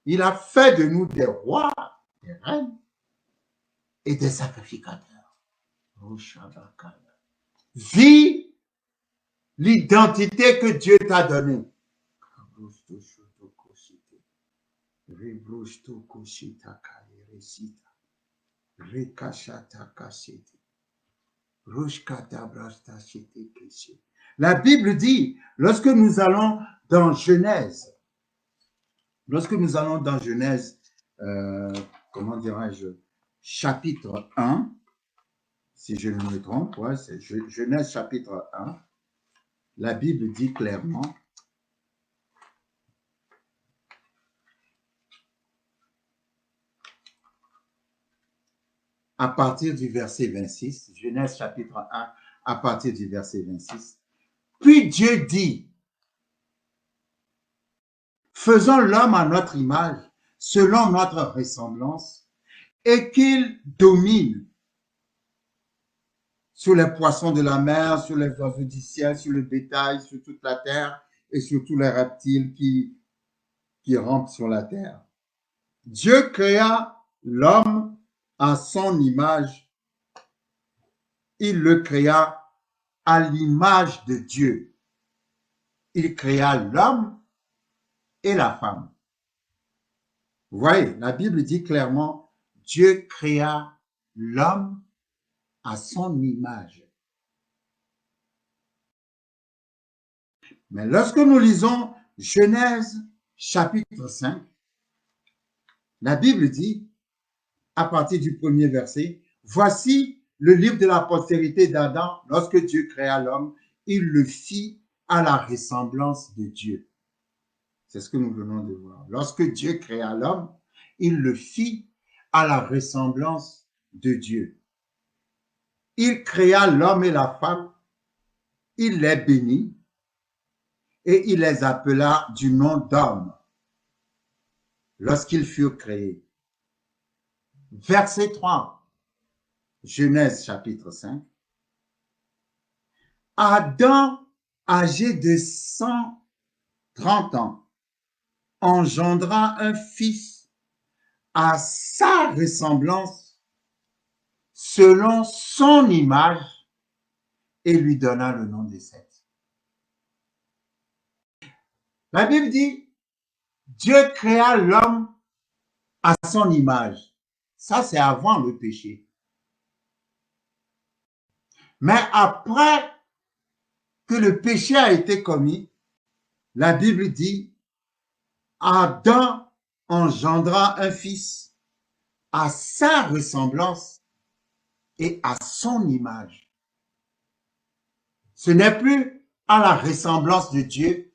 Il a fait de nous des rois, des reines et des sacrificateurs. Vis l'identité que Dieu t'a donnée. La Bible dit, lorsque nous allons dans Genèse, comment dirais-je, chapitre 1, si je ne me trompe, ouais, c'est Genèse chapitre 1, la Bible dit clairement, à partir du verset 26, Genèse chapitre 1, à partir du verset 26, puis Dieu dit, faisons l'homme à notre image, selon notre ressemblance, et qu'il domine sur les poissons de la mer, sur les oiseaux du ciel, sur le bétail, sur toute la terre et sur tous les reptiles qui rampent sur la terre. Dieu créa l'homme à son image. Il le créa à l'image de Dieu. Il créa l'homme et la femme. Vous voyez, la Bible dit clairement, Dieu créa l'homme à son image. Mais lorsque nous lisons Genèse chapitre 5, la Bible dit, à partir du premier verset, voici le livre de la postérité d'Adam. Lorsque Dieu créa l'homme, il le fit à la ressemblance de Dieu. C'est ce que nous venons de voir. Lorsque Dieu créa l'homme, il le fit à la ressemblance de Dieu. Il créa l'homme et la femme, il les bénit et il les appela du nom d'homme lorsqu'ils furent créés. Verset 3, Genèse chapitre 5. Adam, âgé de 130 ans, engendra un fils à sa ressemblance, selon son image, et lui donna le nom de Seth. La Bible dit, Dieu créa l'homme à son image. Ça, c'est avant le péché. Mais après que le péché a été commis, la Bible dit, Adam engendra un fils à sa ressemblance et à son image. Ce n'est plus à la ressemblance de Dieu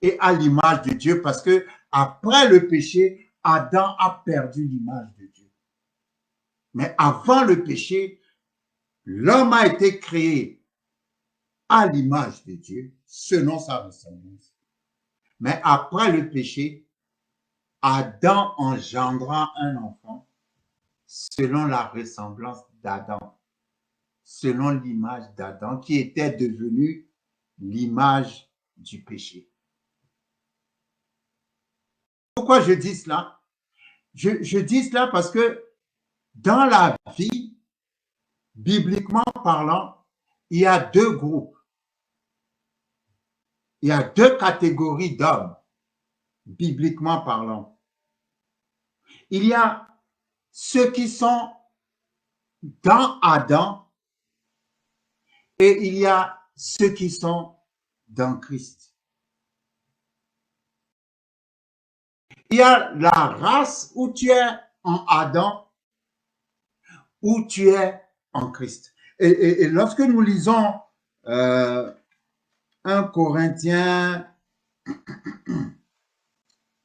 et à l'image de Dieu, parce que après le péché, Adam a perdu l'image de Dieu. Mais avant le péché, l'homme a été créé à l'image de Dieu, selon sa ressemblance. Mais après le péché, Adam engendra un enfant selon la ressemblance d'Adam, selon l'image d'Adam, qui était devenue l'image du péché. Pourquoi je dis cela? Je dis cela parce que dans la vie, bibliquement parlant, il y a deux groupes. Il y a deux catégories d'hommes, bibliquement parlant. Il y a ceux qui sont dans Adam et il y a ceux qui sont dans Christ. Il y a la race où tu es en Adam, où tu es en Christ. Et lorsque nous lisons 1 Corinthiens,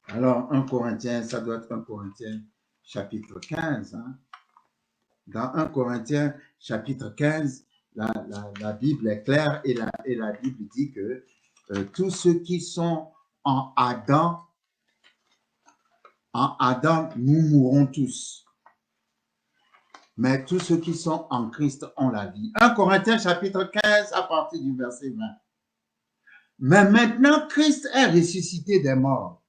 alors 1 Corinthiens, ça doit être 1 Corinthiens chapitre 15. Hein. Dans 1 Corinthiens chapitre 15, la Bible est claire et la Bible dit que tous ceux qui sont en Adam, nous mourrons tous. Mais tous ceux qui sont en Christ ont la vie. 1 Corinthiens chapitre 15 à partir du verset 20. Mais maintenant, Christ est ressuscité des morts.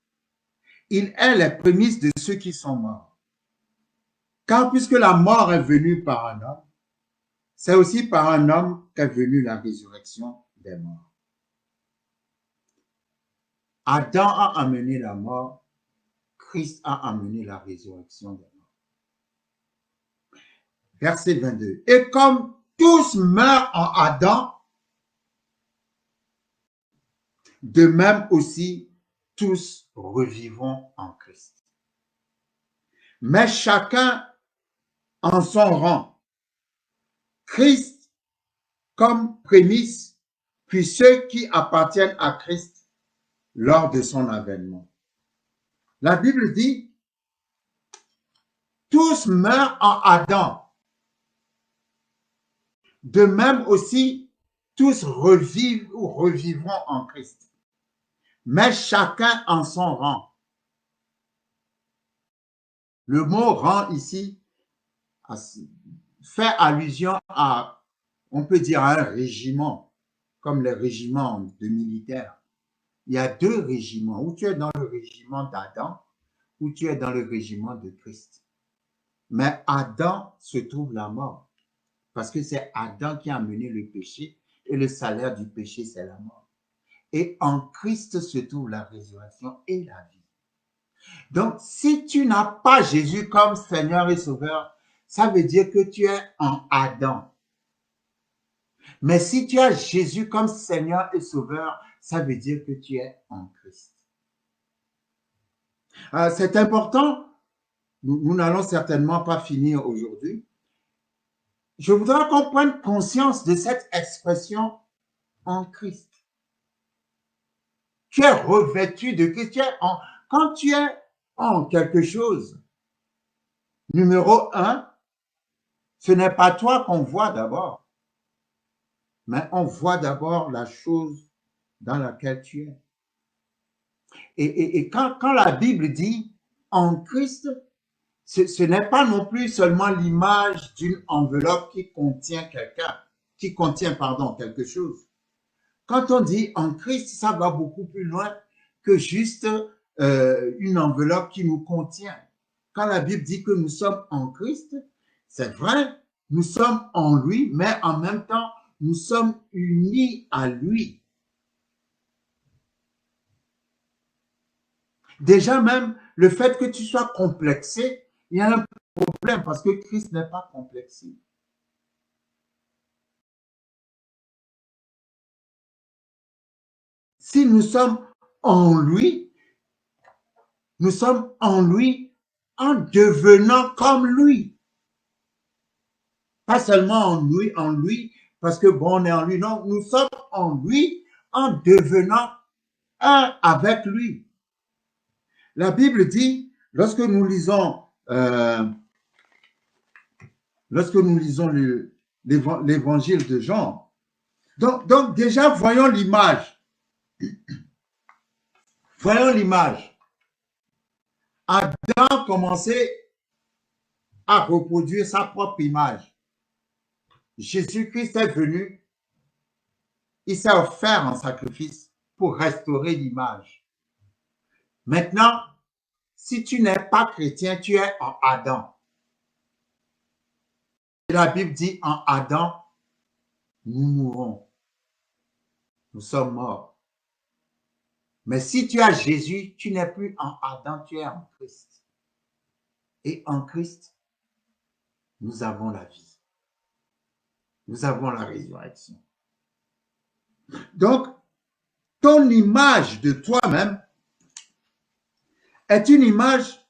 Il est les prémices de ceux qui sont morts. Car puisque la mort est venue par un homme, c'est aussi par un homme qu'est venue la résurrection des morts. Adam a amené la mort, Christ a amené la résurrection des morts. Verset 22. Et comme tous meurent en Adam, de même aussi tous revivront en Christ. Mais chacun en son rang. Christ comme prémisse, puis ceux qui appartiennent à Christ lors de son avènement. La Bible dit, tous meurent en Adam. De même aussi, tous revivent ou revivront en Christ. Mais chacun en son rang. Le mot rang ici fait allusion à, on peut dire, à un régiment, comme les régiments de militaires. Il y a deux régiments, où tu es dans le régiment d'Adam, ou tu es dans le régiment de Christ. Mais Adam se trouve la mort, parce que c'est Adam qui a amené le péché, et le salaire du péché, c'est la mort. Et en Christ se trouve la résurrection et la vie. Donc, si tu n'as pas Jésus comme Seigneur et Sauveur, ça veut dire que tu es en Adam. Mais si tu as Jésus comme Seigneur et Sauveur, ça veut dire que tu es en Christ. C'est important. Nous n'allons certainement pas finir aujourd'hui. Je voudrais qu'on prenne conscience de cette expression en Christ. Tu es revêtu de Christ. Quand tu es en quelque chose, numéro un, ce n'est pas toi qu'on voit d'abord, mais on voit d'abord la chose dans laquelle tu es. Et quand la Bible dit en Christ, ce n'est pas non plus seulement l'image d'une enveloppe qui contient quelque chose. Quand on dit en Christ, ça va beaucoup plus loin que juste une enveloppe qui nous contient. Quand la Bible dit que nous sommes en Christ, c'est vrai, nous sommes en lui, mais en même temps, nous sommes unis à lui. Déjà même, le fait que tu sois complexé, il y a un problème parce que Christ n'est pas complexé. Si nous sommes en lui, nous sommes en lui en devenant comme lui. Pas seulement en lui, parce que bon, on est en lui. Non, nous sommes en lui en devenant un avec lui. La Bible dit, lorsque nous lisons l'évangile de Jean, donc déjà, voyons l'image. Voyons l'image. Adam commençait à reproduire sa propre image. Jésus-Christ est venu, il s'est offert en sacrifice pour restaurer l'image. Maintenant, si tu n'es pas chrétien, tu es en Adam. Et la Bible dit, en Adam, nous mourrons. Nous sommes morts. Mais si tu as Jésus, tu n'es plus en Adam, tu es en Christ. Et en Christ, nous avons la vie. Nous avons la résurrection. Donc, ton image de toi-même est une image,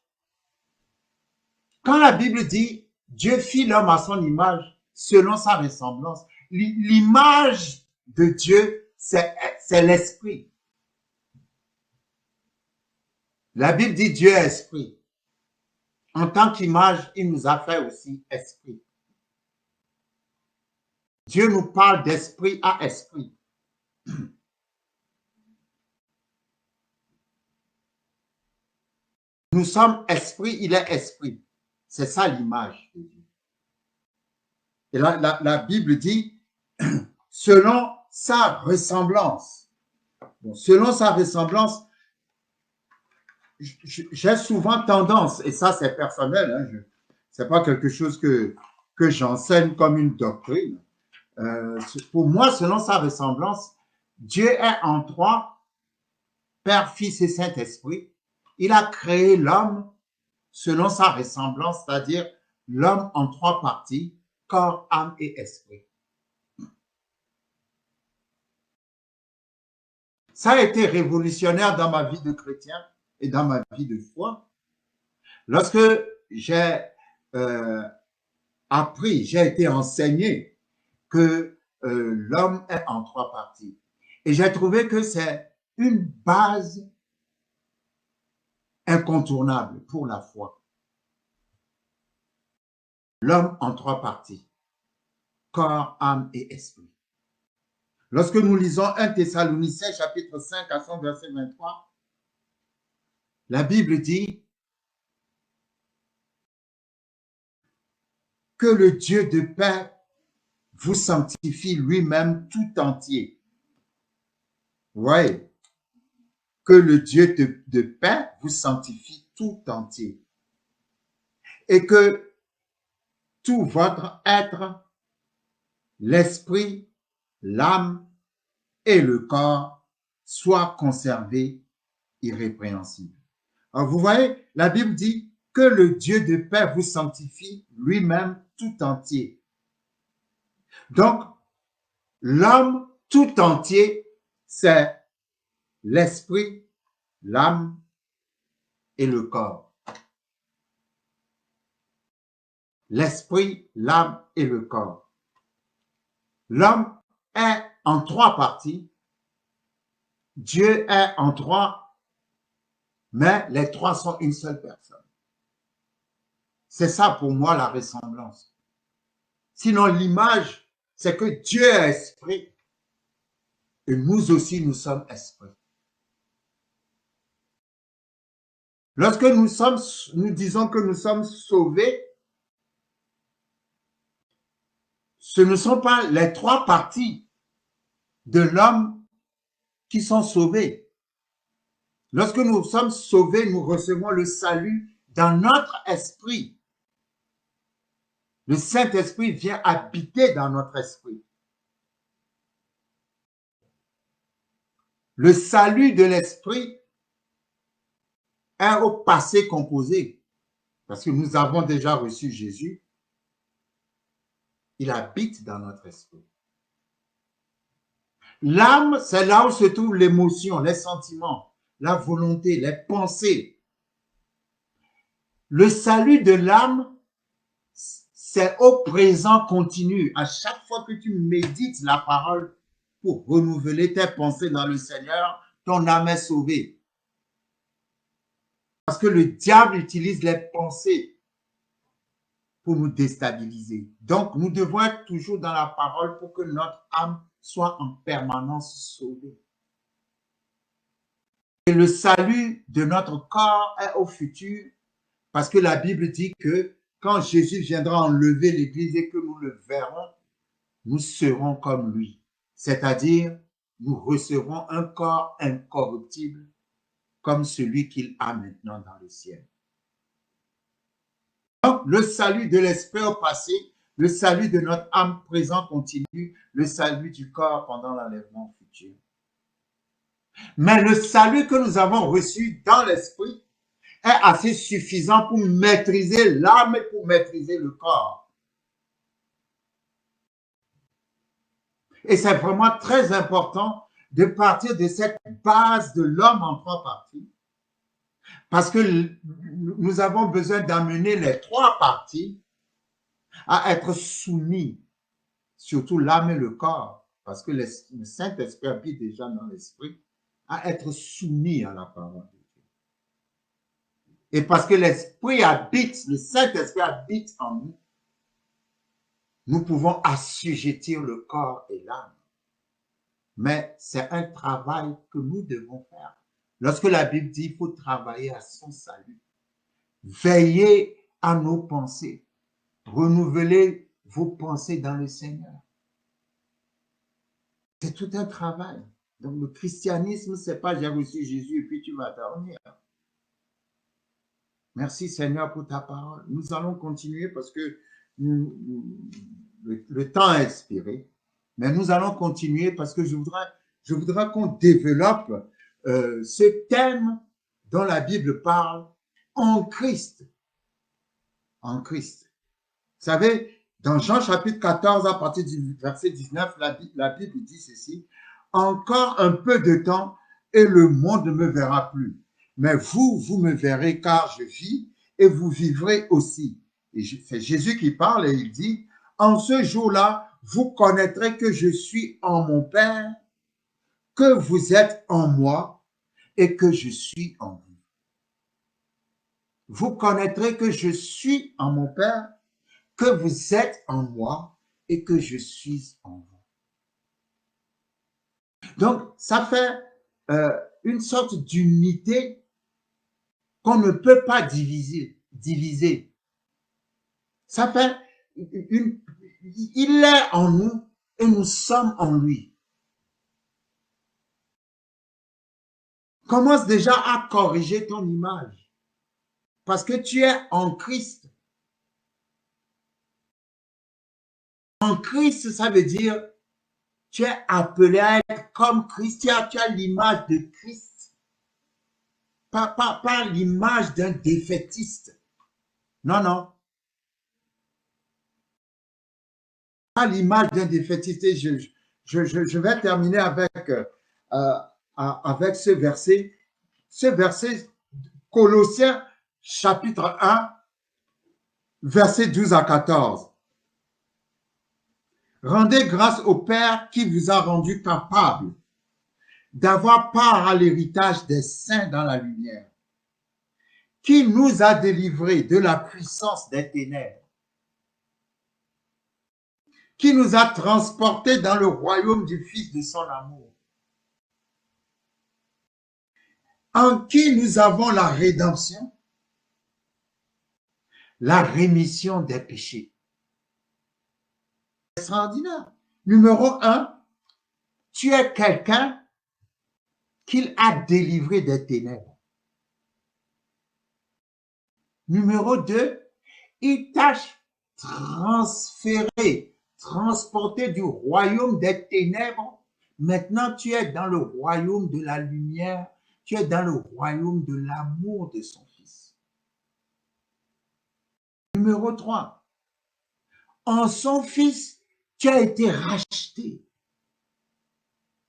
quand la Bible dit Dieu fit l'homme à son image, selon sa ressemblance, l'image de Dieu, c'est l'esprit. La Bible dit Dieu est esprit. En tant qu'image, il nous a fait aussi esprit. Dieu nous parle d'esprit à esprit. Nous sommes esprit, il est esprit. C'est ça l'image de Dieu. Et la Bible dit, selon sa ressemblance. Bon, selon sa ressemblance, j'ai souvent tendance, et ça c'est personnel, hein, c'est pas quelque chose que j'enseigne comme une doctrine. Pour moi, selon sa ressemblance, Dieu est en trois, Père, Fils et Saint-Esprit. Il a créé l'homme selon sa ressemblance, c'est-à-dire l'homme en trois parties, corps, âme et esprit. Ça a été révolutionnaire dans ma vie de chrétien et dans ma vie de foi. Lorsque j'ai appris, j'ai été enseigné que l'homme est en trois parties. Et j'ai trouvé que c'est une base incontournable pour la foi. L'homme en trois parties, corps, âme et esprit. Lorsque nous lisons 1 Thessaloniciens chapitre 5 à son verset 23, la Bible dit que le Dieu de paix vous sanctifie lui-même tout entier. Oui, que le Dieu de paix vous sanctifie tout entier. Et que tout votre être, l'esprit, l'âme et le corps soient conservés irrépréhensibles. Alors vous voyez, la Bible dit que le Dieu de paix vous sanctifie lui-même tout entier. Donc, l'homme tout entier, c'est l'esprit, l'âme et le corps. L'esprit, l'âme et le corps. L'homme est en trois parties. Dieu est en trois, mais les trois sont une seule personne. C'est ça pour moi la ressemblance. Sinon, l'image, c'est que Dieu est esprit et nous aussi, nous sommes esprits. Lorsque nous disons que nous sommes sauvés, ce ne sont pas les trois parties de l'homme qui sont sauvées. Lorsque nous sommes sauvés, nous recevons le salut dans notre esprit. Le Saint-Esprit vient habiter dans notre esprit. Le salut de l'esprit est au passé composé. parce que nous avons déjà reçu Jésus, il habite dans notre esprit. L'âme, c'est là où se trouve l'émotion, les sentiments, la volonté, les pensées. Le salut de l'âme, c'est au présent continu. À chaque fois que tu médites la parole pour renouveler tes pensées dans le Seigneur, ton âme est sauvée. Parce que le diable utilise les pensées pour nous déstabiliser. Donc, nous devons être toujours dans la parole pour que notre âme soit en permanence sauvée. Et le salut de notre corps est au futur, parce que la Bible dit que quand Jésus viendra enlever l'Église et que nous le verrons, nous serons comme lui. C'est-à-dire, nous recevrons un corps incorruptible comme celui qu'il a maintenant dans le ciel. Donc, le salut de l'esprit au passé, le salut de notre âme présent continu, le salut du corps pendant l'enlèvement futur. Mais le salut que nous avons reçu dans l'esprit est assez suffisant pour maîtriser l'âme et pour maîtriser le corps. Et c'est vraiment très important de partir de cette base de l'homme en trois parties, parce que nous avons besoin d'amener les trois parties à être soumis, surtout l'âme et le corps, parce que le Saint-Esprit habite déjà dans l'esprit, à être soumis à la parole de Dieu. Et parce que l'esprit habite, le Saint-Esprit habite en nous, nous pouvons assujettir le corps et l'âme. Mais c'est un travail que nous devons faire. Lorsque la Bible dit qu'il faut travailler à son salut, veiller à nos pensées, renouveler vos pensées dans le Seigneur. C'est tout un travail. Donc le christianisme, ce n'est pas j'ai reçu Jésus et puis tu vas dormir. Merci Seigneur pour ta parole. Nous allons continuer parce que le temps est expiré. Mais nous allons continuer parce que je voudrais qu'on développe ce thème dont la Bible parle en Christ. En Christ. Vous savez, dans Jean chapitre 14, à partir du verset 19, la Bible dit ceci: encore un peu de temps et le monde ne me verra plus. Mais vous me verrez car je vis et vous vivrez aussi. Et c'est Jésus qui parle et il dit: en ce jour-là, vous connaîtrez que je suis en mon Père, que vous êtes en moi et que je suis en vous. Vous connaîtrez que je suis en mon Père, que vous êtes en moi et que je suis en vous. Donc, ça fait une sorte d'unité qu'on ne peut pas diviser. Ça fait il est en nous et nous sommes en lui. Commence déjà à corriger ton image parce que tu es en Christ. En Christ, ça veut dire tu es appelé à être comme Christ. Tu as l'image de Christ. Pas l'image d'un défaitiste. Non, non. Pas l'image d'un défaitiste. Je vais terminer avec ce verset. Ce verset, Colossiens chapitre 1, verset 12 à 14. Rendez grâce au Père qui vous a rendu capable d'avoir part à l'héritage des saints dans la lumière, qui nous a délivrés de la puissance des ténèbres, qui nous a transportés dans le royaume du Fils de son amour, en qui nous avons la rédemption, la rémission des péchés. Extraordinaire. Numéro 1, tu es quelqu'un qu'il a délivré des ténèbres. Numéro 2, il t'a transféré, transporté du royaume des ténèbres. Maintenant, tu es dans le royaume de la lumière, tu es dans le royaume de l'amour de son Fils. Numéro 3, en son Fils, tu as été racheté.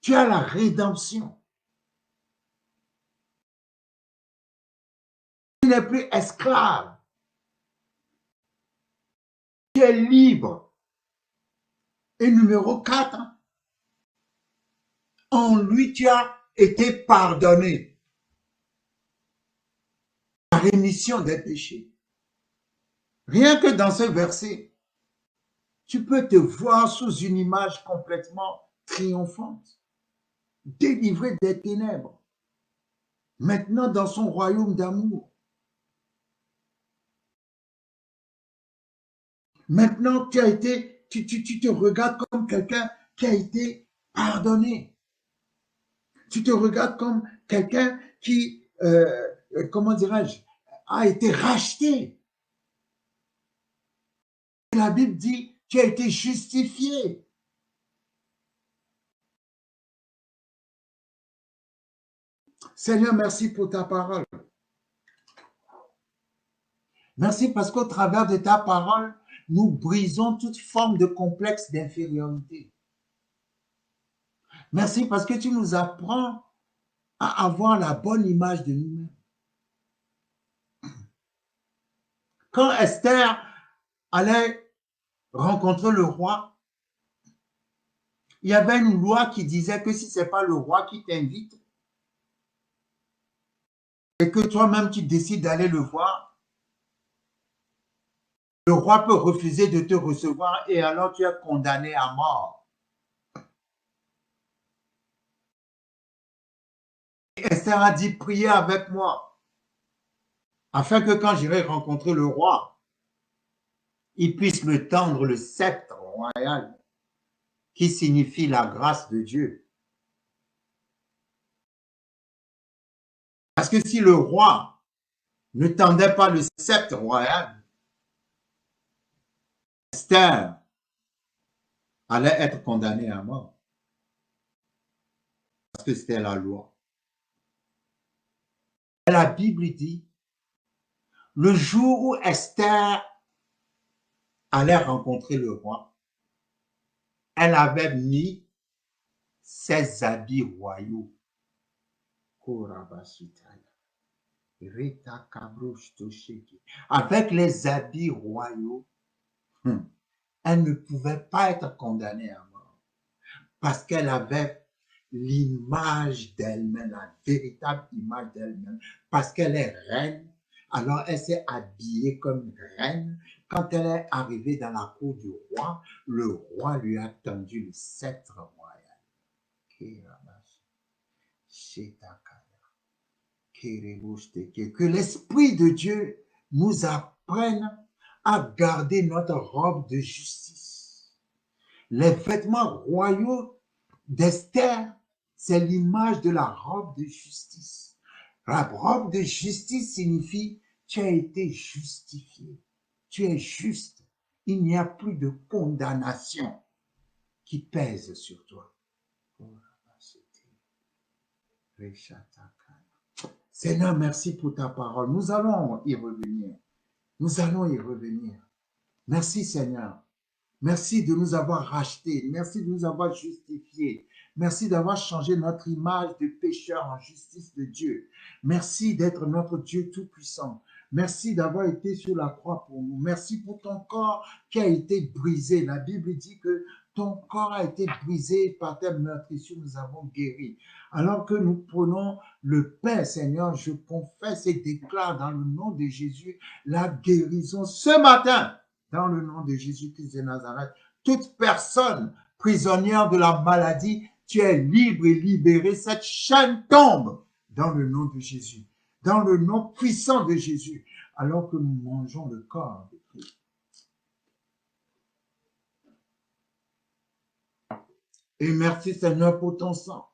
Tu as la rédemption. Tu n'es plus esclave. Tu es libre. Et numéro 4, en lui, tu as été pardonné. La rémission des péchés. Rien que dans ce verset, tu peux te voir sous une image complètement triomphante, délivré des ténèbres, maintenant dans son royaume d'amour. Maintenant, tu te regardes comme quelqu'un qui a été pardonné. Tu te regardes comme quelqu'un qui, comment dirais-je, a été racheté. La Bible dit, tu as été justifié. Seigneur, merci pour ta parole. Merci parce qu'au travers de ta parole, nous brisons toute forme de complexe d'infériorité. Merci parce que tu nous apprends à avoir la bonne image de nous-mêmes. Quand Esther allait rencontrer le roi, il y avait une loi qui disait que si ce n'est pas le roi qui t'invite et que toi-même tu décides d'aller le voir, le roi peut refuser de te recevoir et alors tu es condamné à mort. Esther a dit, priez avec moi, afin que quand j'irai rencontrer le roi, il puisse me tendre le sceptre royal, qui signifie la grâce de Dieu. Parce que si le roi ne tendait pas le sceptre royal, Esther allait être condamnée à mort. Parce que c'était la loi. Et la Bible dit, le jour où Esther allait rencontrer le roi, elle avait mis ses habits royaux. Avec les habits royaux, elle ne pouvait pas être condamnée à mort parce qu'elle avait l'image d'elle-même, la véritable image d'elle-même, parce qu'elle est reine. Alors elle s'est habillée comme une reine. Quand elle est arrivée dans la cour du roi, le roi lui a tendu le sceptre royal. Que l'Esprit de Dieu nous apprenne à garder notre robe de justice. Les vêtements royaux d'Esther, c'est l'image de la robe de justice. La robe de justice signifie tu as été justifié, tu es juste. Il n'y a plus de condamnation qui pèse sur toi. Seigneur, merci pour ta parole. Nous allons y revenir. Nous allons y revenir. Merci Seigneur. Merci de nous avoir rachetés. Merci de nous avoir justifiés. Merci d'avoir changé notre image de pécheur en justice de Dieu. Merci d'être notre Dieu tout-puissant. Merci d'avoir été sur la croix pour nous. Merci pour ton corps qui a été brisé. La Bible dit que ton corps a été brisé par tes meurtrissures, nous avons guéri. Alors que nous prenons le pain, Seigneur, je confesse et déclare dans le nom de Jésus la guérison ce matin. Dans le nom de Jésus-Christ de Nazareth, toute personne prisonnière de la maladie, tu es libre et libéré. Cette chaîne tombe dans le nom de Jésus, dans le nom puissant de Jésus, alors que nous mangeons le corps de Christ. Et merci Seigneur pour ton sang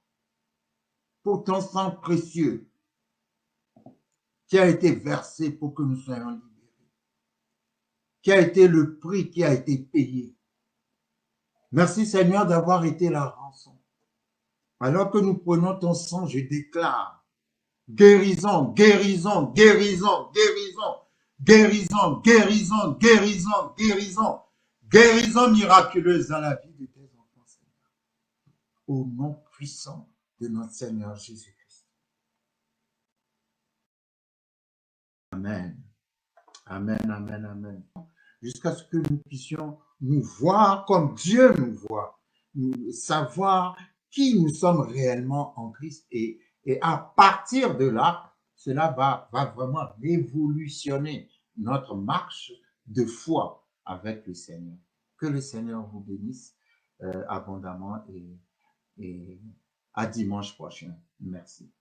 précieux qui a été versé pour que nous soyons libérés. Qui a été le prix qui a été payé. Merci Seigneur d'avoir été la rançon. Alors que nous prenons ton sang, je déclare guérison, guérison, guérison, guérison, guérison, guérison, guérison, guérison, guérison miraculeuse dans la vie de tes enfants, Seigneur. Au nom puissant de notre Seigneur Jésus-Christ. Amen. Amen, amen, amen. Jusqu'à ce que nous puissions nous voir comme Dieu nous voit, savoir qui nous sommes réellement en Christ. Et à partir de là, cela va vraiment révolutionner notre marche de foi avec le Seigneur. Que le Seigneur vous bénisse abondamment et à dimanche prochain. Merci.